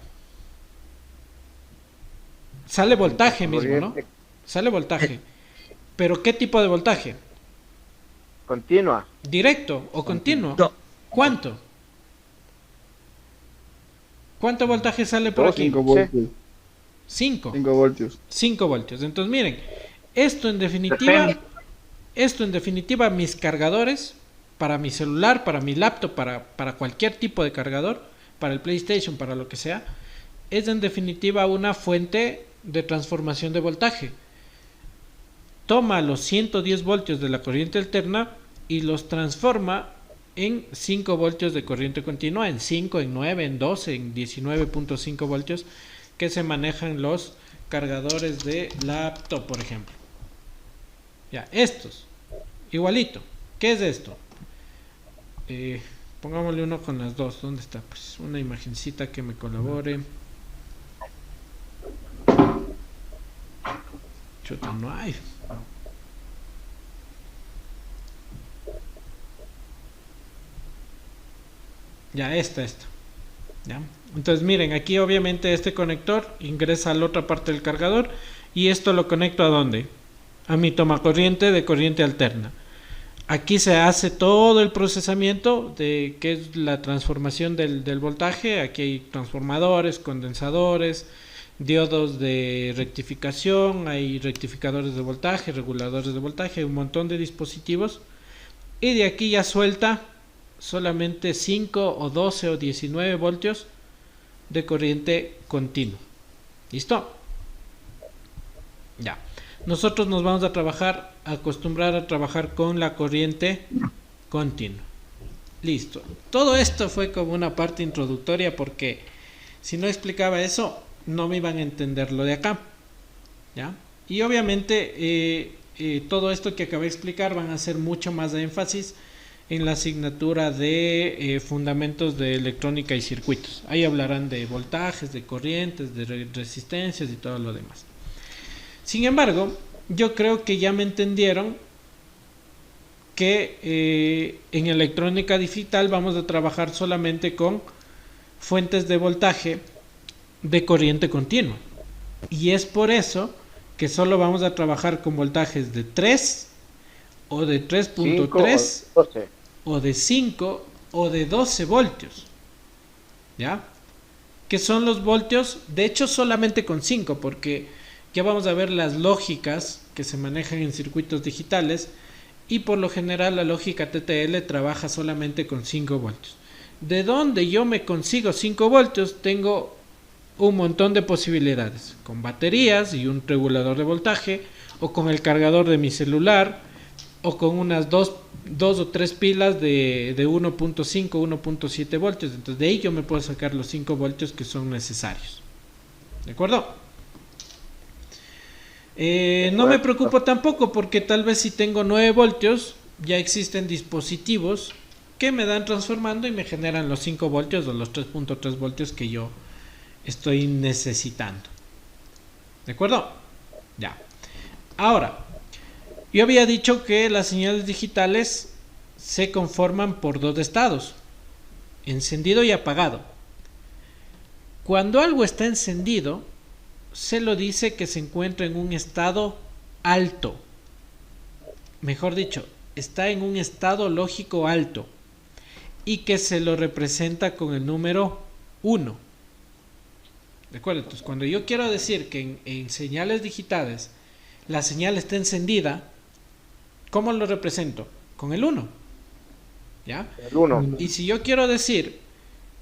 Sale voltaje mismo, ¿no? Corriente Sale voltaje. ¿Pero qué tipo de voltaje? continua. ¿Directo o continuo? No. ¿Cuánto? ¿Cuánto voltaje sale por aquí? 5 voltios. 5. 5 voltios. 5 voltios. Entonces, miren, esto en definitiva, mis cargadores, para mi celular, para mi laptop, para cualquier tipo de cargador, para el PlayStation, para lo que sea, es en definitiva una fuente de transformación de voltaje. Toma los 110 voltios de la corriente alterna y los transforma en 5 voltios de corriente continua, en 5, en 9, en 12, en 19.5 voltios que se manejan los cargadores de laptop, por ejemplo. Ya, estos, igualito. ¿Qué es esto? Pongámosle uno con las dos. ¿Dónde está? Pues una imagencita que me colabore. Chuta, no hay. Ya, esta. ¿Ya? Entonces miren, aquí obviamente este conector ingresa a la otra parte del cargador y esto lo conecto ¿a dónde? A mi toma corriente de corriente alterna. Aquí se hace todo el procesamiento de que es la transformación del voltaje. Aquí hay transformadores, condensadores, diodos de rectificación, hay rectificadores de voltaje, reguladores de voltaje, hay un montón de dispositivos y de aquí ya suelta solamente 5 o 12 o 19 voltios de corriente continua. ¿Listo? Ya. Nosotros nos vamos a acostumbrar a trabajar con la corriente continua. Listo. Todo esto fue como una parte introductoria porque si no explicaba eso no me iban a entender lo de acá. ¿Ya? Y obviamente todo esto que acabé de explicar van a hacer mucho más de énfasis en la asignatura de fundamentos de electrónica y circuitos. Ahí hablarán de voltajes, de corrientes, de resistencias y todo lo demás. Sin embargo, yo creo que ya me entendieron que en electrónica digital vamos a trabajar solamente con fuentes de voltaje de corriente continua. Y es por eso que solo vamos a trabajar con voltajes de 3 o de 3.3 o de 5 o de 12 voltios. ¿Ya? Que son los voltios, de hecho solamente con 5, porque ya vamos a ver las lógicas que se manejan en circuitos digitales y por lo general la lógica TTL trabaja solamente con 5 voltios. ¿De dónde yo me consigo 5 voltios? Tengo un montón de posibilidades, con baterías y un regulador de voltaje, o con el cargador de mi celular, o con unas dos o tres pilas de 1.5, 1.7 voltios. Entonces de ahí yo me puedo sacar los 5 voltios que son necesarios. ¿De acuerdo? No me preocupo tampoco porque tal vez si tengo 9 voltios, ya existen dispositivos que me dan transformando y me generan los 5 voltios o los 3.3 voltios que yo estoy necesitando. ¿De acuerdo? Ya. Ahora, yo había dicho que las señales digitales se conforman por dos estados, encendido y apagado. Cuando algo está encendido, se lo dice que se encuentra en un estado alto. Mejor dicho, está en un estado lógico alto y que se lo representa con el número 1. ¿De acuerdo? Entonces, cuando yo quiero decir que en señales digitales la señal está encendida, ¿cómo lo represento? Con el 1. ¿Ya? El 1. Y si yo quiero decir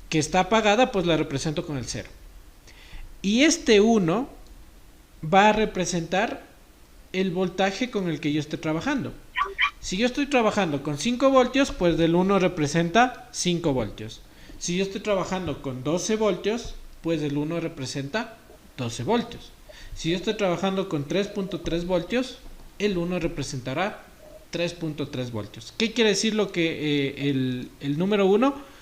que está apagada, pues la represento con el 0. Y este 1 va a representar el voltaje con el que yo esté trabajando. Si yo estoy trabajando con 5 voltios, pues del 1 representa 5 voltios. Si yo estoy trabajando con 12 voltios, pues el 1 representa 12 voltios. Si yo estoy trabajando con 3.3 voltios, el 1 representará 3.3 voltios. ¿Qué quiere decir lo que el número 1?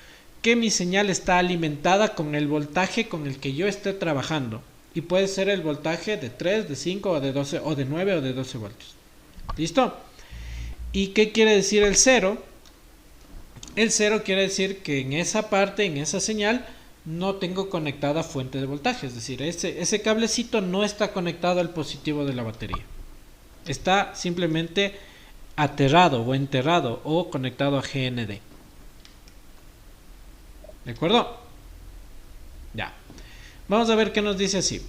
Que mi señal está alimentada con el voltaje con el que yo esté trabajando. Y puede ser el voltaje de 3, de 5, o de 12, o de 9, o de 12 voltios. ¿Listo? ¿Y qué quiere decir el 0? El 0 quiere decir que en esa parte, en esa señal, no tengo conectada fuente de voltaje. Es decir, ese cablecito no está conectado al positivo de la batería. Está simplemente aterrado o enterrado o conectado a GND. ¿De acuerdo? Ya. Vamos a ver qué nos dice así.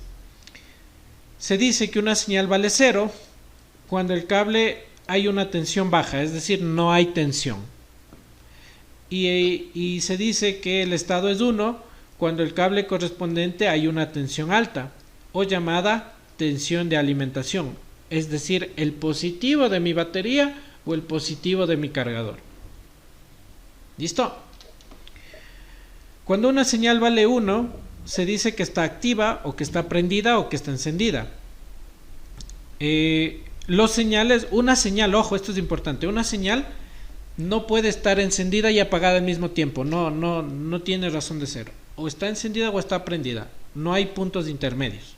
Se dice que una señal vale 0 cuando el cable hay una tensión baja, es decir, no hay tensión. Y se dice que el estado es 1 cuando el cable correspondiente hay una tensión alta, o llamada tensión de alimentación, es decir, el positivo de mi batería o el positivo de mi cargador. ¿Listo? Cuando una señal vale 1, se dice que está activa, o que está prendida, o que está encendida. Los señales, una señal, ojo, esto es importante, una señal no puede estar encendida y apagada al mismo tiempo, no tiene razón de ser. O está encendida o está prendida, no hay puntos intermedios.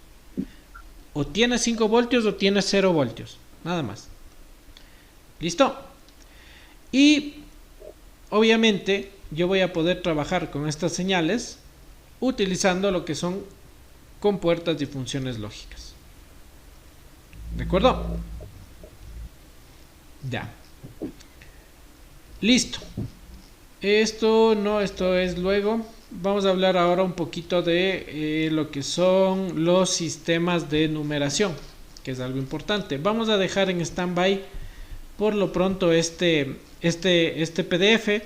O tiene 5 voltios o tiene 0 voltios, nada más. ¿Listo? Y obviamente yo voy a poder trabajar con estas señales utilizando lo que son compuertas y funciones lógicas. ¿De acuerdo? Ya. Listo. Esto es luego. Vamos a hablar ahora un poquito de lo que son los sistemas de numeración, que es algo importante. Vamos a dejar en stand-by por lo pronto este PDF,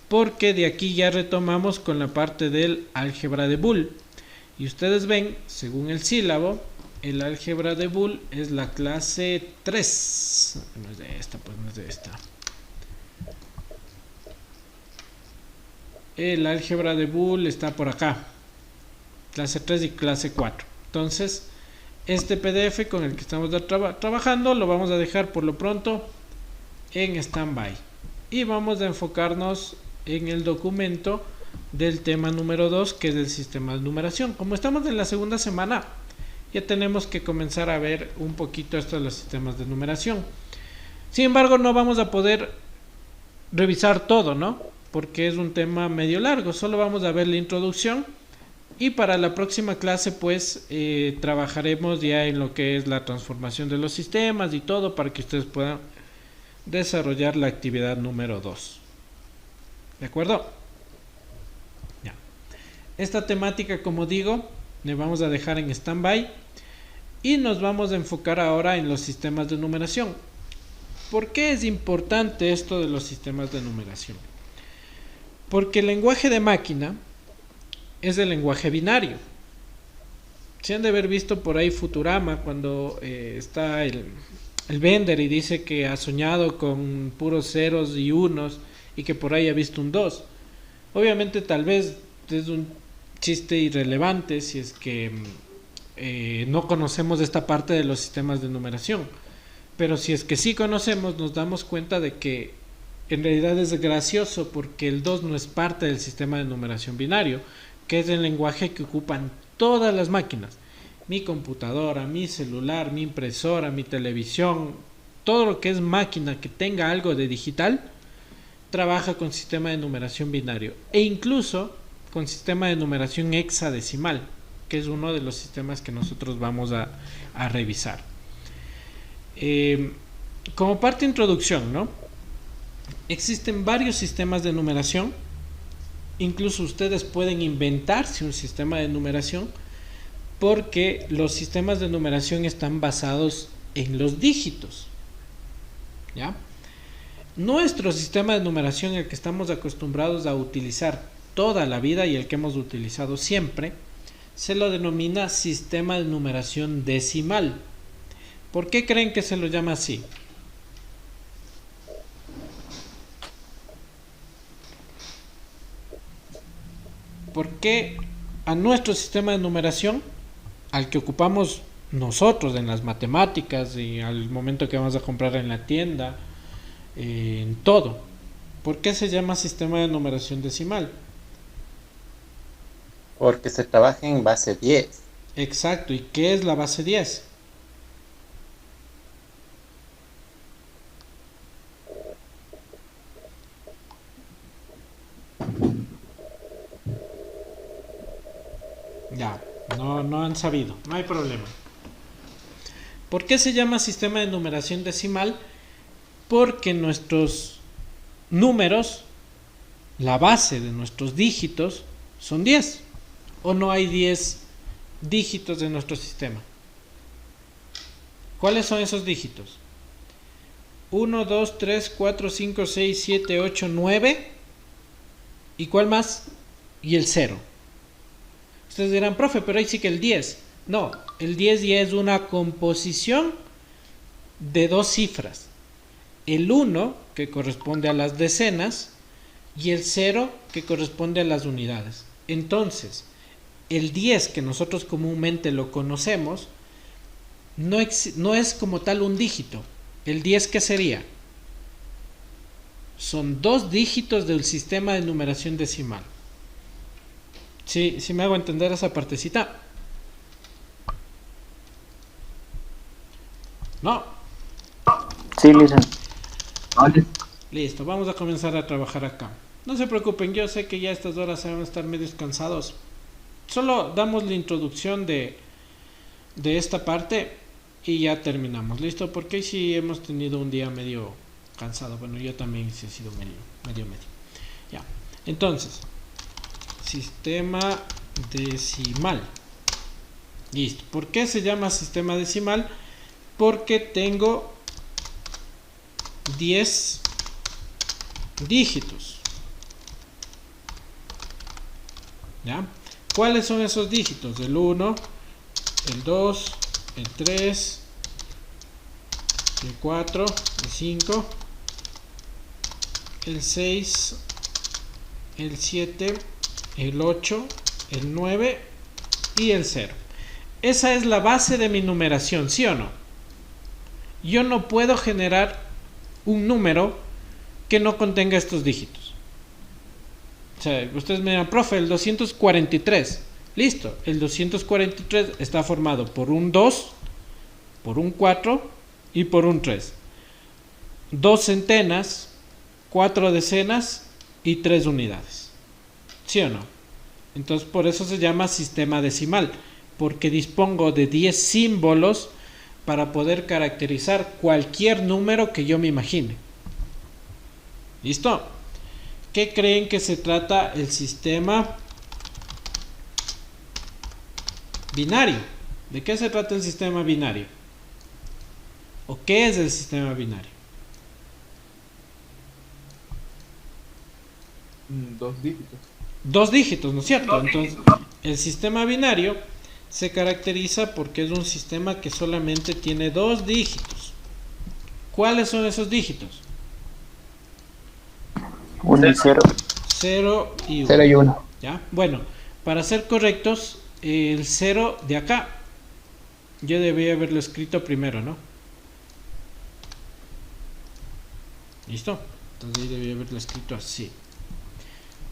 porque de aquí ya retomamos con la parte del álgebra de Boole. Y ustedes ven, según el sílabo, el álgebra de Boole es la clase 3. No es de esta, pues no es de esta. El álgebra de Boole está por acá. Clase 3 y clase 4. Entonces, este PDF con el que estamos trabajando lo vamos a dejar por lo pronto en stand-by. y vamos a enfocarnos en el documento del tema número 2, que es el sistema de numeración. Como estamos en la segunda semana, ya tenemos que comenzar a ver un poquito esto de los sistemas de numeración. Sin embargo, no vamos a poder revisar todo, ¿no? Porque es un tema medio largo. Solo vamos a ver la introducción y para la próxima clase pues trabajaremos ya en lo que es la transformación de los sistemas y todo, para que ustedes puedan desarrollar la actividad número 2. ¿De acuerdo? Ya. Esta temática, como digo, le vamos a dejar en stand-by y nos vamos a enfocar ahora en los sistemas de numeración. ¿Por qué es importante esto de los sistemas de numeración? Porque el lenguaje de máquina es el lenguaje binario. Se han de haber visto por ahí Futurama, cuando está el Bender y dice que ha soñado con puros ceros y unos y que por ahí ha visto un 2. Obviamente tal vez es un chiste irrelevante si es que no conocemos esta parte de los sistemas de numeración, pero si es que sí conocemos, nos damos cuenta de que en realidad es gracioso, porque el 2 no es parte del sistema de numeración binario, que es el lenguaje que ocupan todas las máquinas. Mi computadora, mi celular, mi impresora, mi televisión, todo lo que es máquina que tenga algo de digital, trabaja con sistema de numeración binario, e incluso con sistema de numeración hexadecimal, que es uno de los sistemas que nosotros vamos a revisar. Como parte de introducción, ¿no? Existen varios sistemas de numeración. Incluso ustedes pueden inventarse un sistema de numeración, porque los sistemas de numeración están basados en los dígitos, ¿ya? Nuestro sistema de numeración, el que estamos acostumbrados a utilizar toda la vida y el que hemos utilizado siempre, se lo denomina sistema de numeración decimal. ¿Por qué creen que se lo llama así? Porque a nuestro sistema de numeración, al que ocupamos nosotros en las matemáticas y al momento que vamos a comprar en la tienda, en todo, ¿por qué se llama sistema de numeración decimal? Porque se trabaja en base 10. Exacto. ¿Y qué es la base 10? Ya, no han sabido, no hay problema. ¿Por qué se llama sistema de numeración decimal? Porque nuestros números, la base de nuestros dígitos, son 10. ¿O no hay 10 dígitos de nuestro sistema? ¿Cuáles son esos dígitos? 1, 2, 3, 4, 5, 6, 7, 8, 9. ¿Y cuál más? Y el 0. Ustedes dirán, profe, pero ahí sí que el 10. No, el 10 ya es una composición de dos cifras. El 1, que corresponde a las decenas, y el 0, que corresponde a las unidades. Entonces, el 10, que nosotros comúnmente lo conocemos, no es como tal un dígito. ¿El 10 qué sería? Son dos dígitos del sistema de numeración decimal. ¿Sí me hago entender esa partecita? ¿No? Sí, Lisa. Listo, vamos a comenzar a trabajar acá. No se preocupen, yo sé que ya a estas horas se van a estar medio cansados. Solo damos la introducción de esta parte y ya terminamos. ¿Listo? Porque hoy sí hemos tenido un día medio cansado. Bueno, yo también sí he sido medio. Ya. Entonces, sistema decimal. Listo. ¿Por qué se llama sistema decimal? Porque tengo 10 dígitos. ¿Ya? ¿Cuáles son esos dígitos? El 1, el 2, el 3, el 4, el 5, el 6, el 7, el 8, el 9 y el 0. Esa es la base de mi numeración, ¿sí o no? Yo no puedo generar un número que no contenga estos dígitos. O sea, ustedes me dirán, profe, el 243. Listo, el 243 está formado por un 2, por un 4 y por un 3. 2 centenas, 4 decenas y 3 unidades. ¿Sí o no? Entonces por eso se llama sistema decimal, porque dispongo de 10 símbolos para poder caracterizar cualquier número que yo me imagine. ¿Listo? ¿Qué creen que se trata el sistema binario? ¿De qué se trata el sistema binario? ¿O qué es el sistema binario? 2 dígitos. 2 dígitos, ¿no es cierto? Entonces, el sistema binario se caracteriza porque es un sistema que solamente tiene 2 dígitos. ¿Cuáles son esos dígitos? 1 y 0. 0 y 1. 0 y 1. ¿Ya? Bueno, para ser correctos, el 0 de acá, yo debía haberlo escrito primero, ¿no? ¿Listo? Entonces ahí debía haberlo escrito así.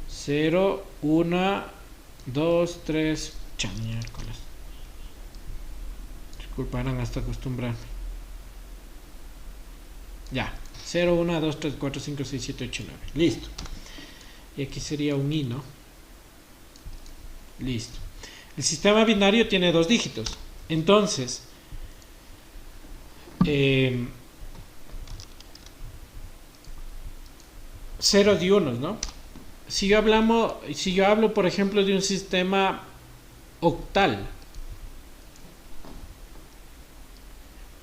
0, 1, 2, 3, miércoles. Disculparán hasta acostumbrarme. Ya. 0, 1, 2, 3, 4, 5, 6, 7, 8, 9. Listo. Y aquí sería un i, ¿no? Listo. El sistema binario tiene 2 dígitos. Entonces, 0 y 1, ¿no? Si yo hablo, por ejemplo, de un sistema octal,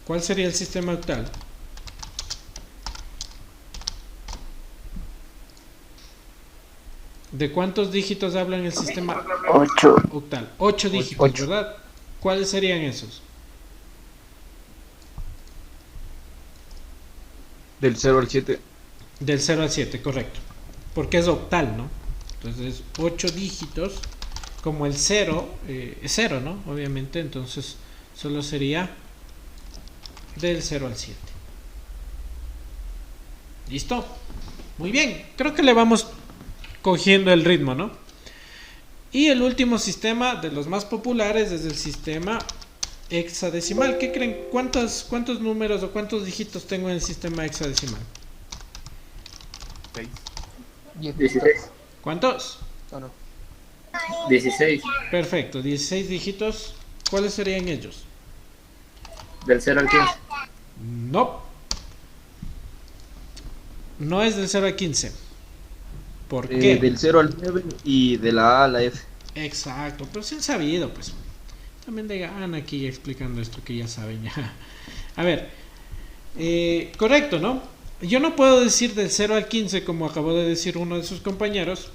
¿cuál sería el sistema octal? ¿De cuántos dígitos habla en el sistema 8. octal? 8 dígitos, 8. ¿verdad? ¿Cuáles serían esos? Del 0 al 7. Del 0 al 7, correcto. Porque es octal, ¿no? Entonces, 8 dígitos, como el 0 es 0, ¿no? Obviamente, entonces solo sería del 0 al 7. ¿Listo? Muy bien, creo que le vamos cogiendo el ritmo, ¿no? Y el último sistema de los más populares es el sistema hexadecimal. ¿Qué creen? ¿Cuántos números o cuántos dígitos tengo en el sistema hexadecimal? 6. 16. ¿Cuántos? 16. Perfecto, 16 dígitos. ¿Cuáles serían ellos? Del 0 al 15. No. No es del 0 al 15. ¿Por qué? Del 0 al 9 y de la A a la F. Exacto, pero sí han sabido, pues. También de gana aquí explicando esto que ya saben ya. A ver, correcto, ¿no? Yo no puedo decir del 0 al 15 como acabó de decir uno de sus compañeros.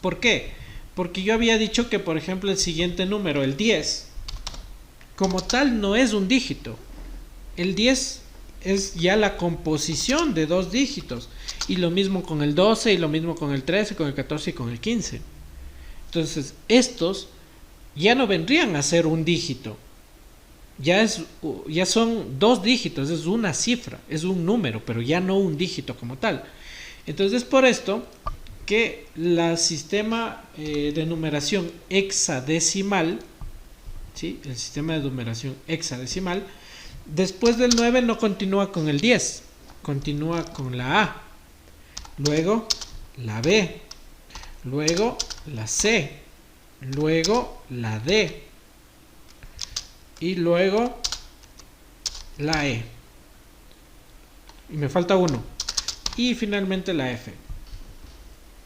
¿Por qué? Porque yo había dicho que, por ejemplo, el siguiente número, el 10, como tal no es un dígito. El 10 es ya la composición de 2 dígitos. Y lo mismo con el 12, y lo mismo con el 13, con el 14 y con el 15. Entonces, estos ya no vendrían a ser un dígito. Ya son 2 dígitos, es una cifra, es un número, pero ya no un dígito como tal. Entonces, por esto que el sistema de numeración hexadecimal, ¿sí? El sistema de numeración hexadecimal, después del 9 no continúa con el 10, continúa con la A, luego la B, luego la C, luego la D y luego la E. Y me falta uno. Y finalmente la F.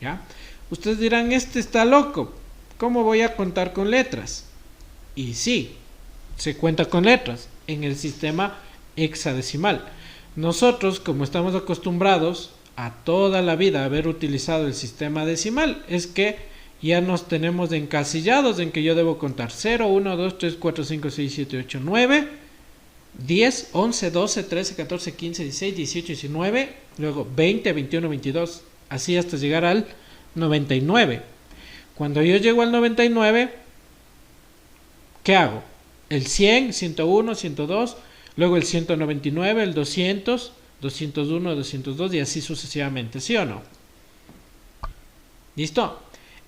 ¿Ya? Ustedes dirán, este está loco. ¿Cómo voy a contar con letras? Y sí, se cuenta con letras en el sistema hexadecimal. Nosotros, como estamos acostumbrados a toda la vida haber utilizado el sistema decimal, es que ya nos tenemos encasillados en que yo debo contar 0, 1, 2, 3, 4, 5, 6, 7, 8, 9, 10, 11, 12, 13, 14, 15, 16, 18, 19, luego 20, 21, 22, así hasta llegar al 99. Cuando yo llego al 99, ¿qué hago? El 100, 101, 102, luego el 199, el 200, 201, 202 y así sucesivamente, ¿sí o no? ¿Listo?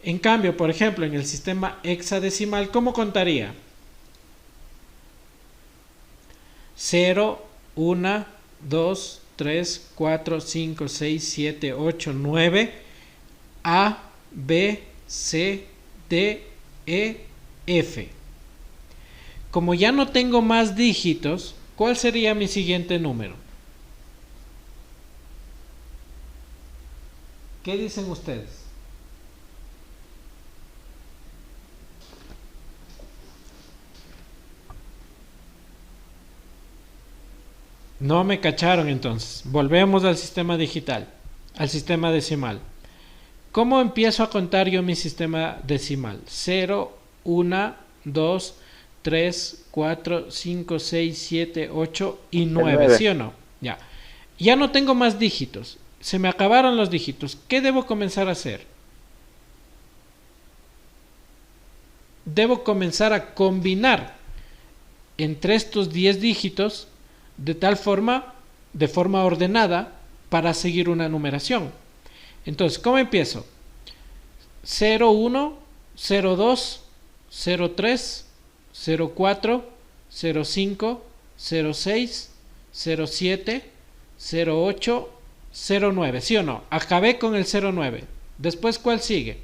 En cambio, por ejemplo, en el sistema hexadecimal, ¿cómo contaría? 0, 1, 2, 3, 4, 5, 6, 7, 8, 9, A, B, C, D, E, F. Como ya no tengo más dígitos, ¿cuál sería mi siguiente número? ¿Qué dicen ustedes? No me cacharon entonces. Volvemos al sistema digital, al sistema decimal. ¿Cómo empiezo a contar yo mi sistema decimal? 0, 1, 2, 3, 4, 5, 6, 7, 8 y 9, ¿sí o no? Ya. Ya no tengo más dígitos. Se me acabaron los dígitos. ¿Qué debo comenzar a hacer? Debo comenzar a combinar entre estos 10 dígitos de tal forma, de forma ordenada, para seguir una numeración. Entonces, ¿cómo empiezo? 0, 1, 0, 2, 0, 3, 0, 4, 0, 5, 0, 6, 0, 7, 0, 8, 0, 9, ¿sí o no? Acabé con el 0, 9. Después, ¿cuál sigue?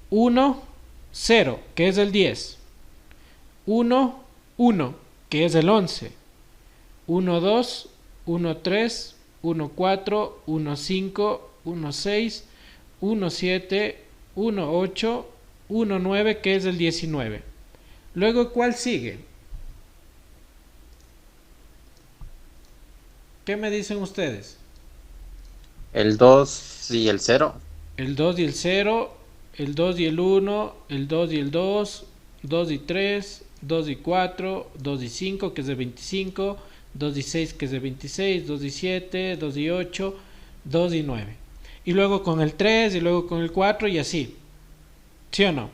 1, 0, que es el 10. 1, 1, que es el 11. 1, 2, 1, 3, 1, 4, 1, 5, 1, 6, 1, 7, 1, 8, 1, 9, que es el 19. Luego, ¿cuál sigue? ¿Qué me dicen ustedes? El 2 y el 0. El 2 y el 0, el 2 y el 1, el 2 y el 2, 2 y 3, 2 y 4, 2 y 5, que es de 25, 2 y 6, que es de 26, 2 y 7, 2 y 8, 2 y 9. Y luego con el 3 y luego con el 4 y así. ¿Sí o no?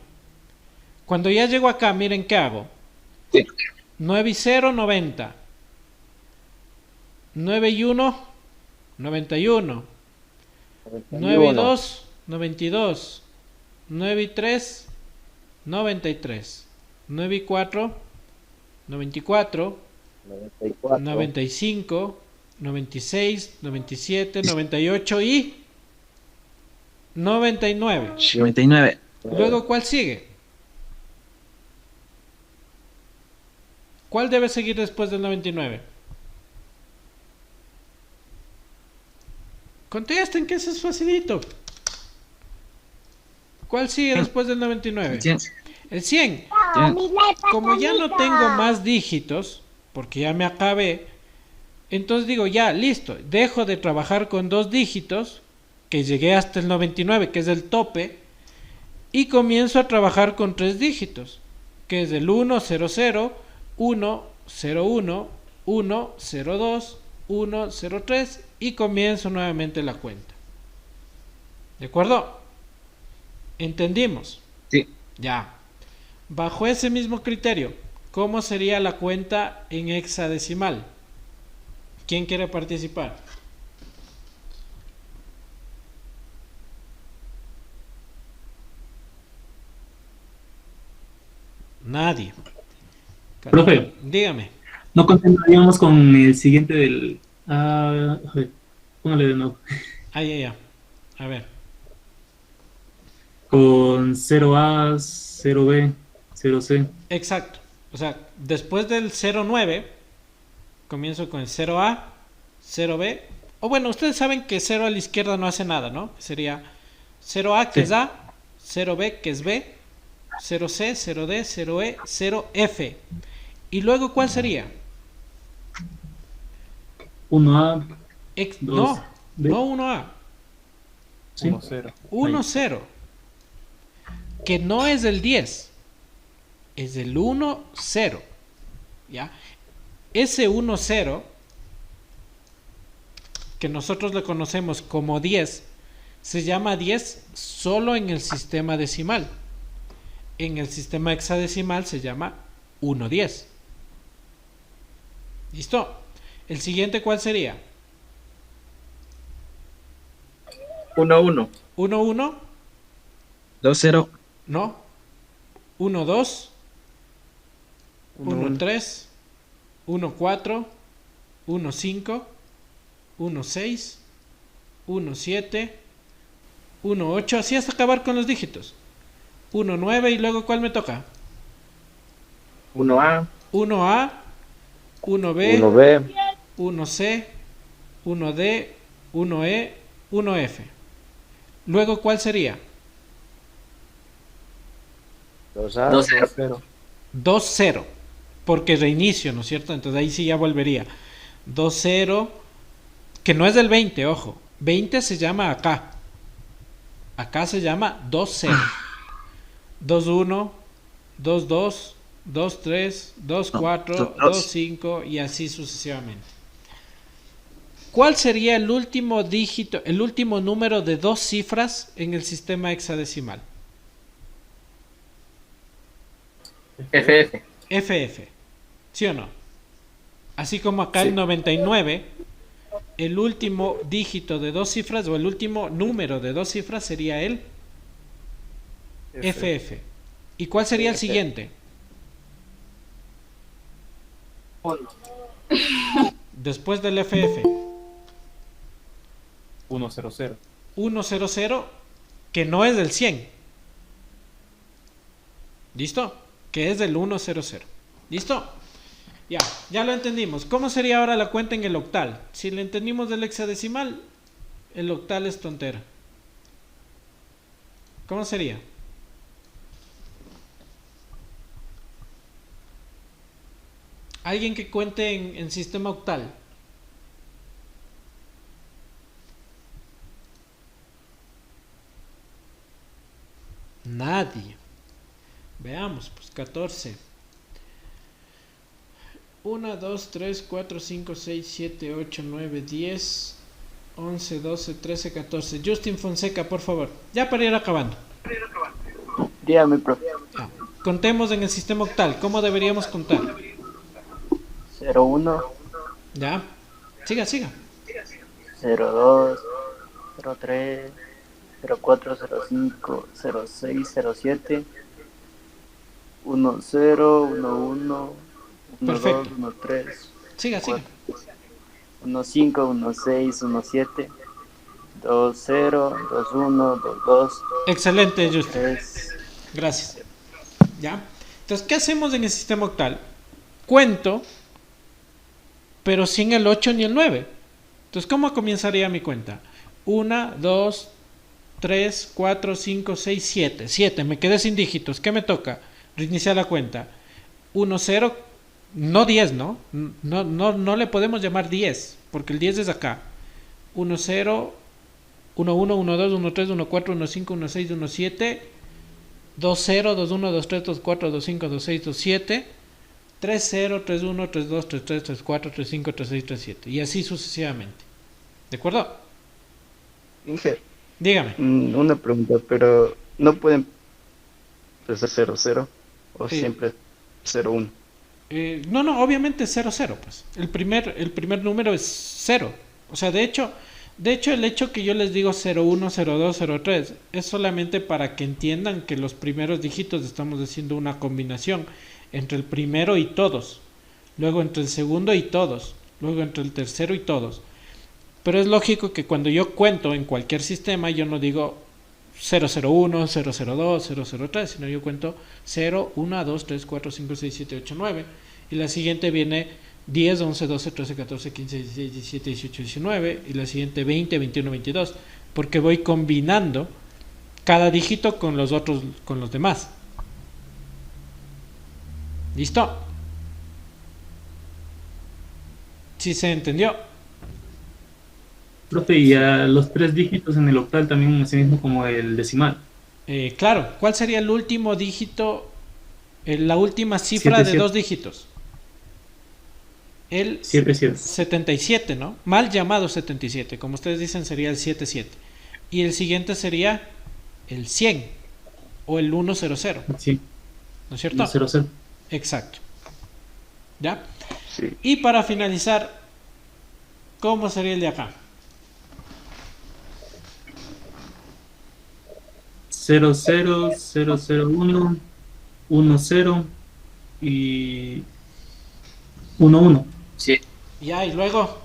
Cuando ya llego acá, miren qué hago. Sí. 9 y 0, 90. 9 y 1, 91. 9 y 2, 92. 9 y 3, 93. 9 y 4, 94. 95, 96, 97, 98 y 99. 99. Luego, ¿cuál sigue? ¿Cuál debe seguir después del 99? Contesten, que eso es facilito. ¿Cuál sigue después del 99? 100. El 100. Como ya no tengo más dígitos, porque ya me acabé, entonces digo, ya, listo, dejo de trabajar con 2 dígitos, que llegué hasta el 99, que es el tope, y comienzo a trabajar con 3 dígitos, que es el 1, 0, 0, 1, 0, 1, 1, 0, 2, 1, 0, 3, y comienzo nuevamente la cuenta. ¿De acuerdo? ¿Entendimos? Sí. Ya. Bajo ese mismo criterio, ¿cómo sería la cuenta en hexadecimal? ¿Quién quiere participar? Nadie. Profe. Dígame. No continuaríamos con el siguiente del... a ver, póngale de nuevo. Ya. A ver. Con 0A, 0B, 0C. Exacto. O sea, después del 09, comienzo con el 0A, 0B. O bueno, ustedes saben que 0 a la izquierda no hace nada, ¿no? Sería 0A, que Sí. es A, 0B, que es B, 0C, 0D, 0E, 0F. ¿Y luego cuál sería? 1A, No, Dos B. no 1A, ¿sí? 1-0. 1-0. Que no es el 10, es el 1-0. ¿Ya? Ese 1-0, que nosotros le conocemos como 10, se llama 10 solo en el sistema decimal. En el sistema hexadecimal se llama 1-10. ¿Listo? ¿El siguiente cuál sería? 1, 1. 1, 1, 2, 0. no. 1, 2, 1, 3, 1, 4, 1, 5, 1, 6, 1, 7, 1, 8, así hasta acabar con los dígitos. 1, 9 y luego ¿cuál me toca? 1A, 1A, 1B, 1B, 1C, 1D, 1E, 1F. Luego ¿cuál sería? 2A, 2, 0. 0. 2, 0. Porque reinicio, ¿no es cierto? Entonces ahí sí ya volvería. 2, 0. Que no es del 20, ojo. 20 se llama acá. Acá se llama 2, 0. 2, 1, 2, 2, 2, 3, 2, 4, 2, 5 y así sucesivamente. ¿Cuál sería el último dígito, el último número de 2 cifras en el sistema hexadecimal? FF. FF, ¿sí o no? Así como acá el 99, el último dígito de 2 cifras o el último número de 2 cifras sería el FF. ¿Y cuál sería el siguiente? 1. Después del FF. 1, 0, 0. 100, que no es del 100. ¿Listo? Que es del 100. ¿Listo? Ya lo entendimos. ¿Cómo sería ahora la cuenta en el octal? Si le entendimos del hexadecimal, el octal es tontera. ¿Cómo sería? Alguien que cuente en sistema octal. Nadie. Veamos, pues 14. 1, 2, 3, 4, 5, 6, 7, 8, 9, 10, 11, 12, 13, 14. Justin Fonseca, por favor. Ya para ir acabando. Dígame, profe. Ya. Contemos en el sistema octal. ¿Cómo deberíamos contar? 0, 1, Ya. Siga. 0, 2, 0, 3, 0, 4, 0, 5, 0, 6, 0, 7, 1, 0, 1, 1, 1, Perfecto. 2, 1, 3, Siga. 1, 5, 1, 6, 1, 7, 2, 0, 2, 1, 2, 2, Excelente, Justin. 3. Gracias. ¿Ya? Entonces, ¿qué hacemos en el sistema octal? Cuento, pero sin el 8 ni el 9. Entonces, ¿cómo comenzaría mi cuenta? 1, 2, 3, 4, 5, 6, 7. 7, me quedé sin dígitos. ¿Qué me toca? Reiniciar la cuenta. 1, 0, no 10, ¿no? No le podemos llamar 10, porque el 10 es acá. 1, 0, 1, 1, 1, 2, 1, 3, 1, 4, 1, 5, 1, 6, 1, 7, 2, 0, 2, 1, 2, 3, 2, 4, 2, 5, 2, 6, 2, 7, 3, 0, 3, 1, 3, 2, 3, 3, 3, 4, 3, 5, 3, 6, 3, 7. Y así sucesivamente. ¿De acuerdo? Inge, Dígame. una pregunta, pero ¿no pueden empezar 0, 0? ¿O Sí. siempre 0, 1? No, obviamente 0, 0, pues. El primer número es 0. O sea, de hecho, el hecho que yo les digo 0, 1, 0, 2, 0, 3 es solamente para que entiendan que los primeros dígitos estamos haciendo una combinación entre el primero y todos, luego entre el segundo y todos, luego entre el tercero y todos. Pero es lógico que cuando yo cuento en cualquier sistema, yo no digo 001, 002, 003, sino yo cuento 0, 1, 2, 3, 4, 5, 6, 7, 8, 9. Y la siguiente viene 10, 11, 12, 13, 14, 15, 16, 17, 18, 19. Y la siguiente 20, 21, 22. Porque voy combinando cada dígito con los otros, con los demás. ¿Listo? ¿Sí se entendió? Profe, y a los 3 dígitos en el octal también así mismo como el decimal. Claro, ¿cuál sería el último dígito, la última cifra 7, de 2 dígitos? El 7, 7. 77, ¿no? Mal llamado 77, como ustedes dicen sería el 77. Y el siguiente sería el 100 o el 100, Sí, ¿no es cierto? 0, 0. Exacto. ¿Ya? Sí. Y para finalizar, ¿cómo sería el de acá? 0, 0, 0, 0, 1, 1, 0 y 1, 1. Sí. Ya, y luego,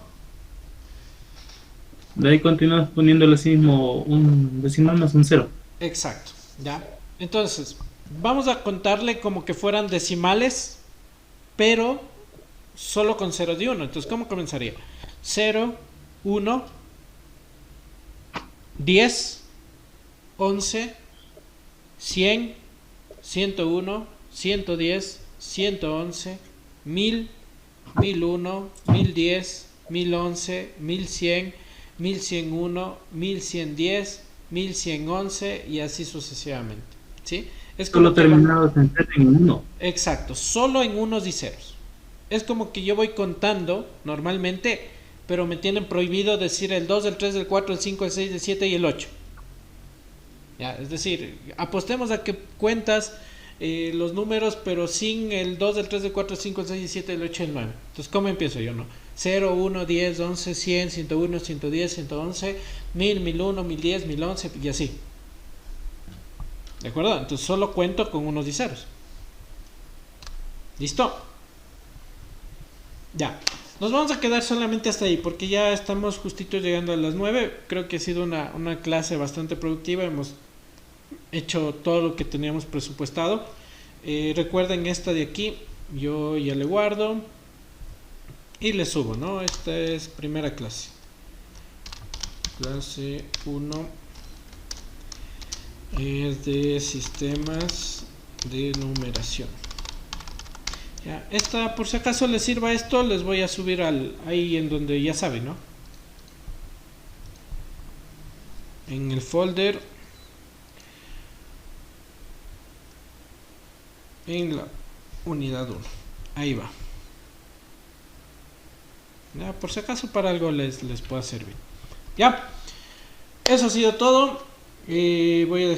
De ahí continúas poniéndole así mismo un decimal más un 0. exacto, ya. Entonces, vamos a contarle como que fueran decimales, pero solo con 0 y 1. Entonces, ¿cómo comenzaría? 0, 1, 10, 11, 100, 101, 110, 111, 1000, 1001, 1010, 1011, 1100, 1101, 1110, 1111 y así sucesivamente. ¿Sí? Es Solo como que terminados en 0 en 1. exacto, solo en unos y ceros. Es como que yo voy contando normalmente, pero me tienen prohibido decir el 2, el 3, el 4, el 5, el 6, el 7 y el 8. Ya, es decir, apostemos a que cuentas los números, pero sin el 2, el 3, el 4, el 5, el 6, el 7, el 8 y el 9. Entonces, ¿cómo empiezo yo? No? 0, 1, 10, 11, 100, 101, 110, 111, 1000, 1001, 1010, 1011 y así. ¿De acuerdo? Entonces solo cuento con unos y ceros. ¿Listo? Ya. Nos vamos a quedar solamente hasta ahí porque ya estamos justito llegando a las 9. Creo que ha sido una clase bastante productiva. Hemos hecho todo lo que teníamos presupuestado. Recuerden esta de aquí. Yo ya le guardo. Y le subo, ¿no? Esta es primera clase. Clase 1. Es de sistemas de numeración. Ya, esta, por si acaso les sirva esto, les voy a subir ahí en donde ya saben, ¿no? En el folder. En la unidad 1. Ahí va. Ya, por si acaso para algo les pueda servir. Ya. Eso ha sido todo. Voy a dejar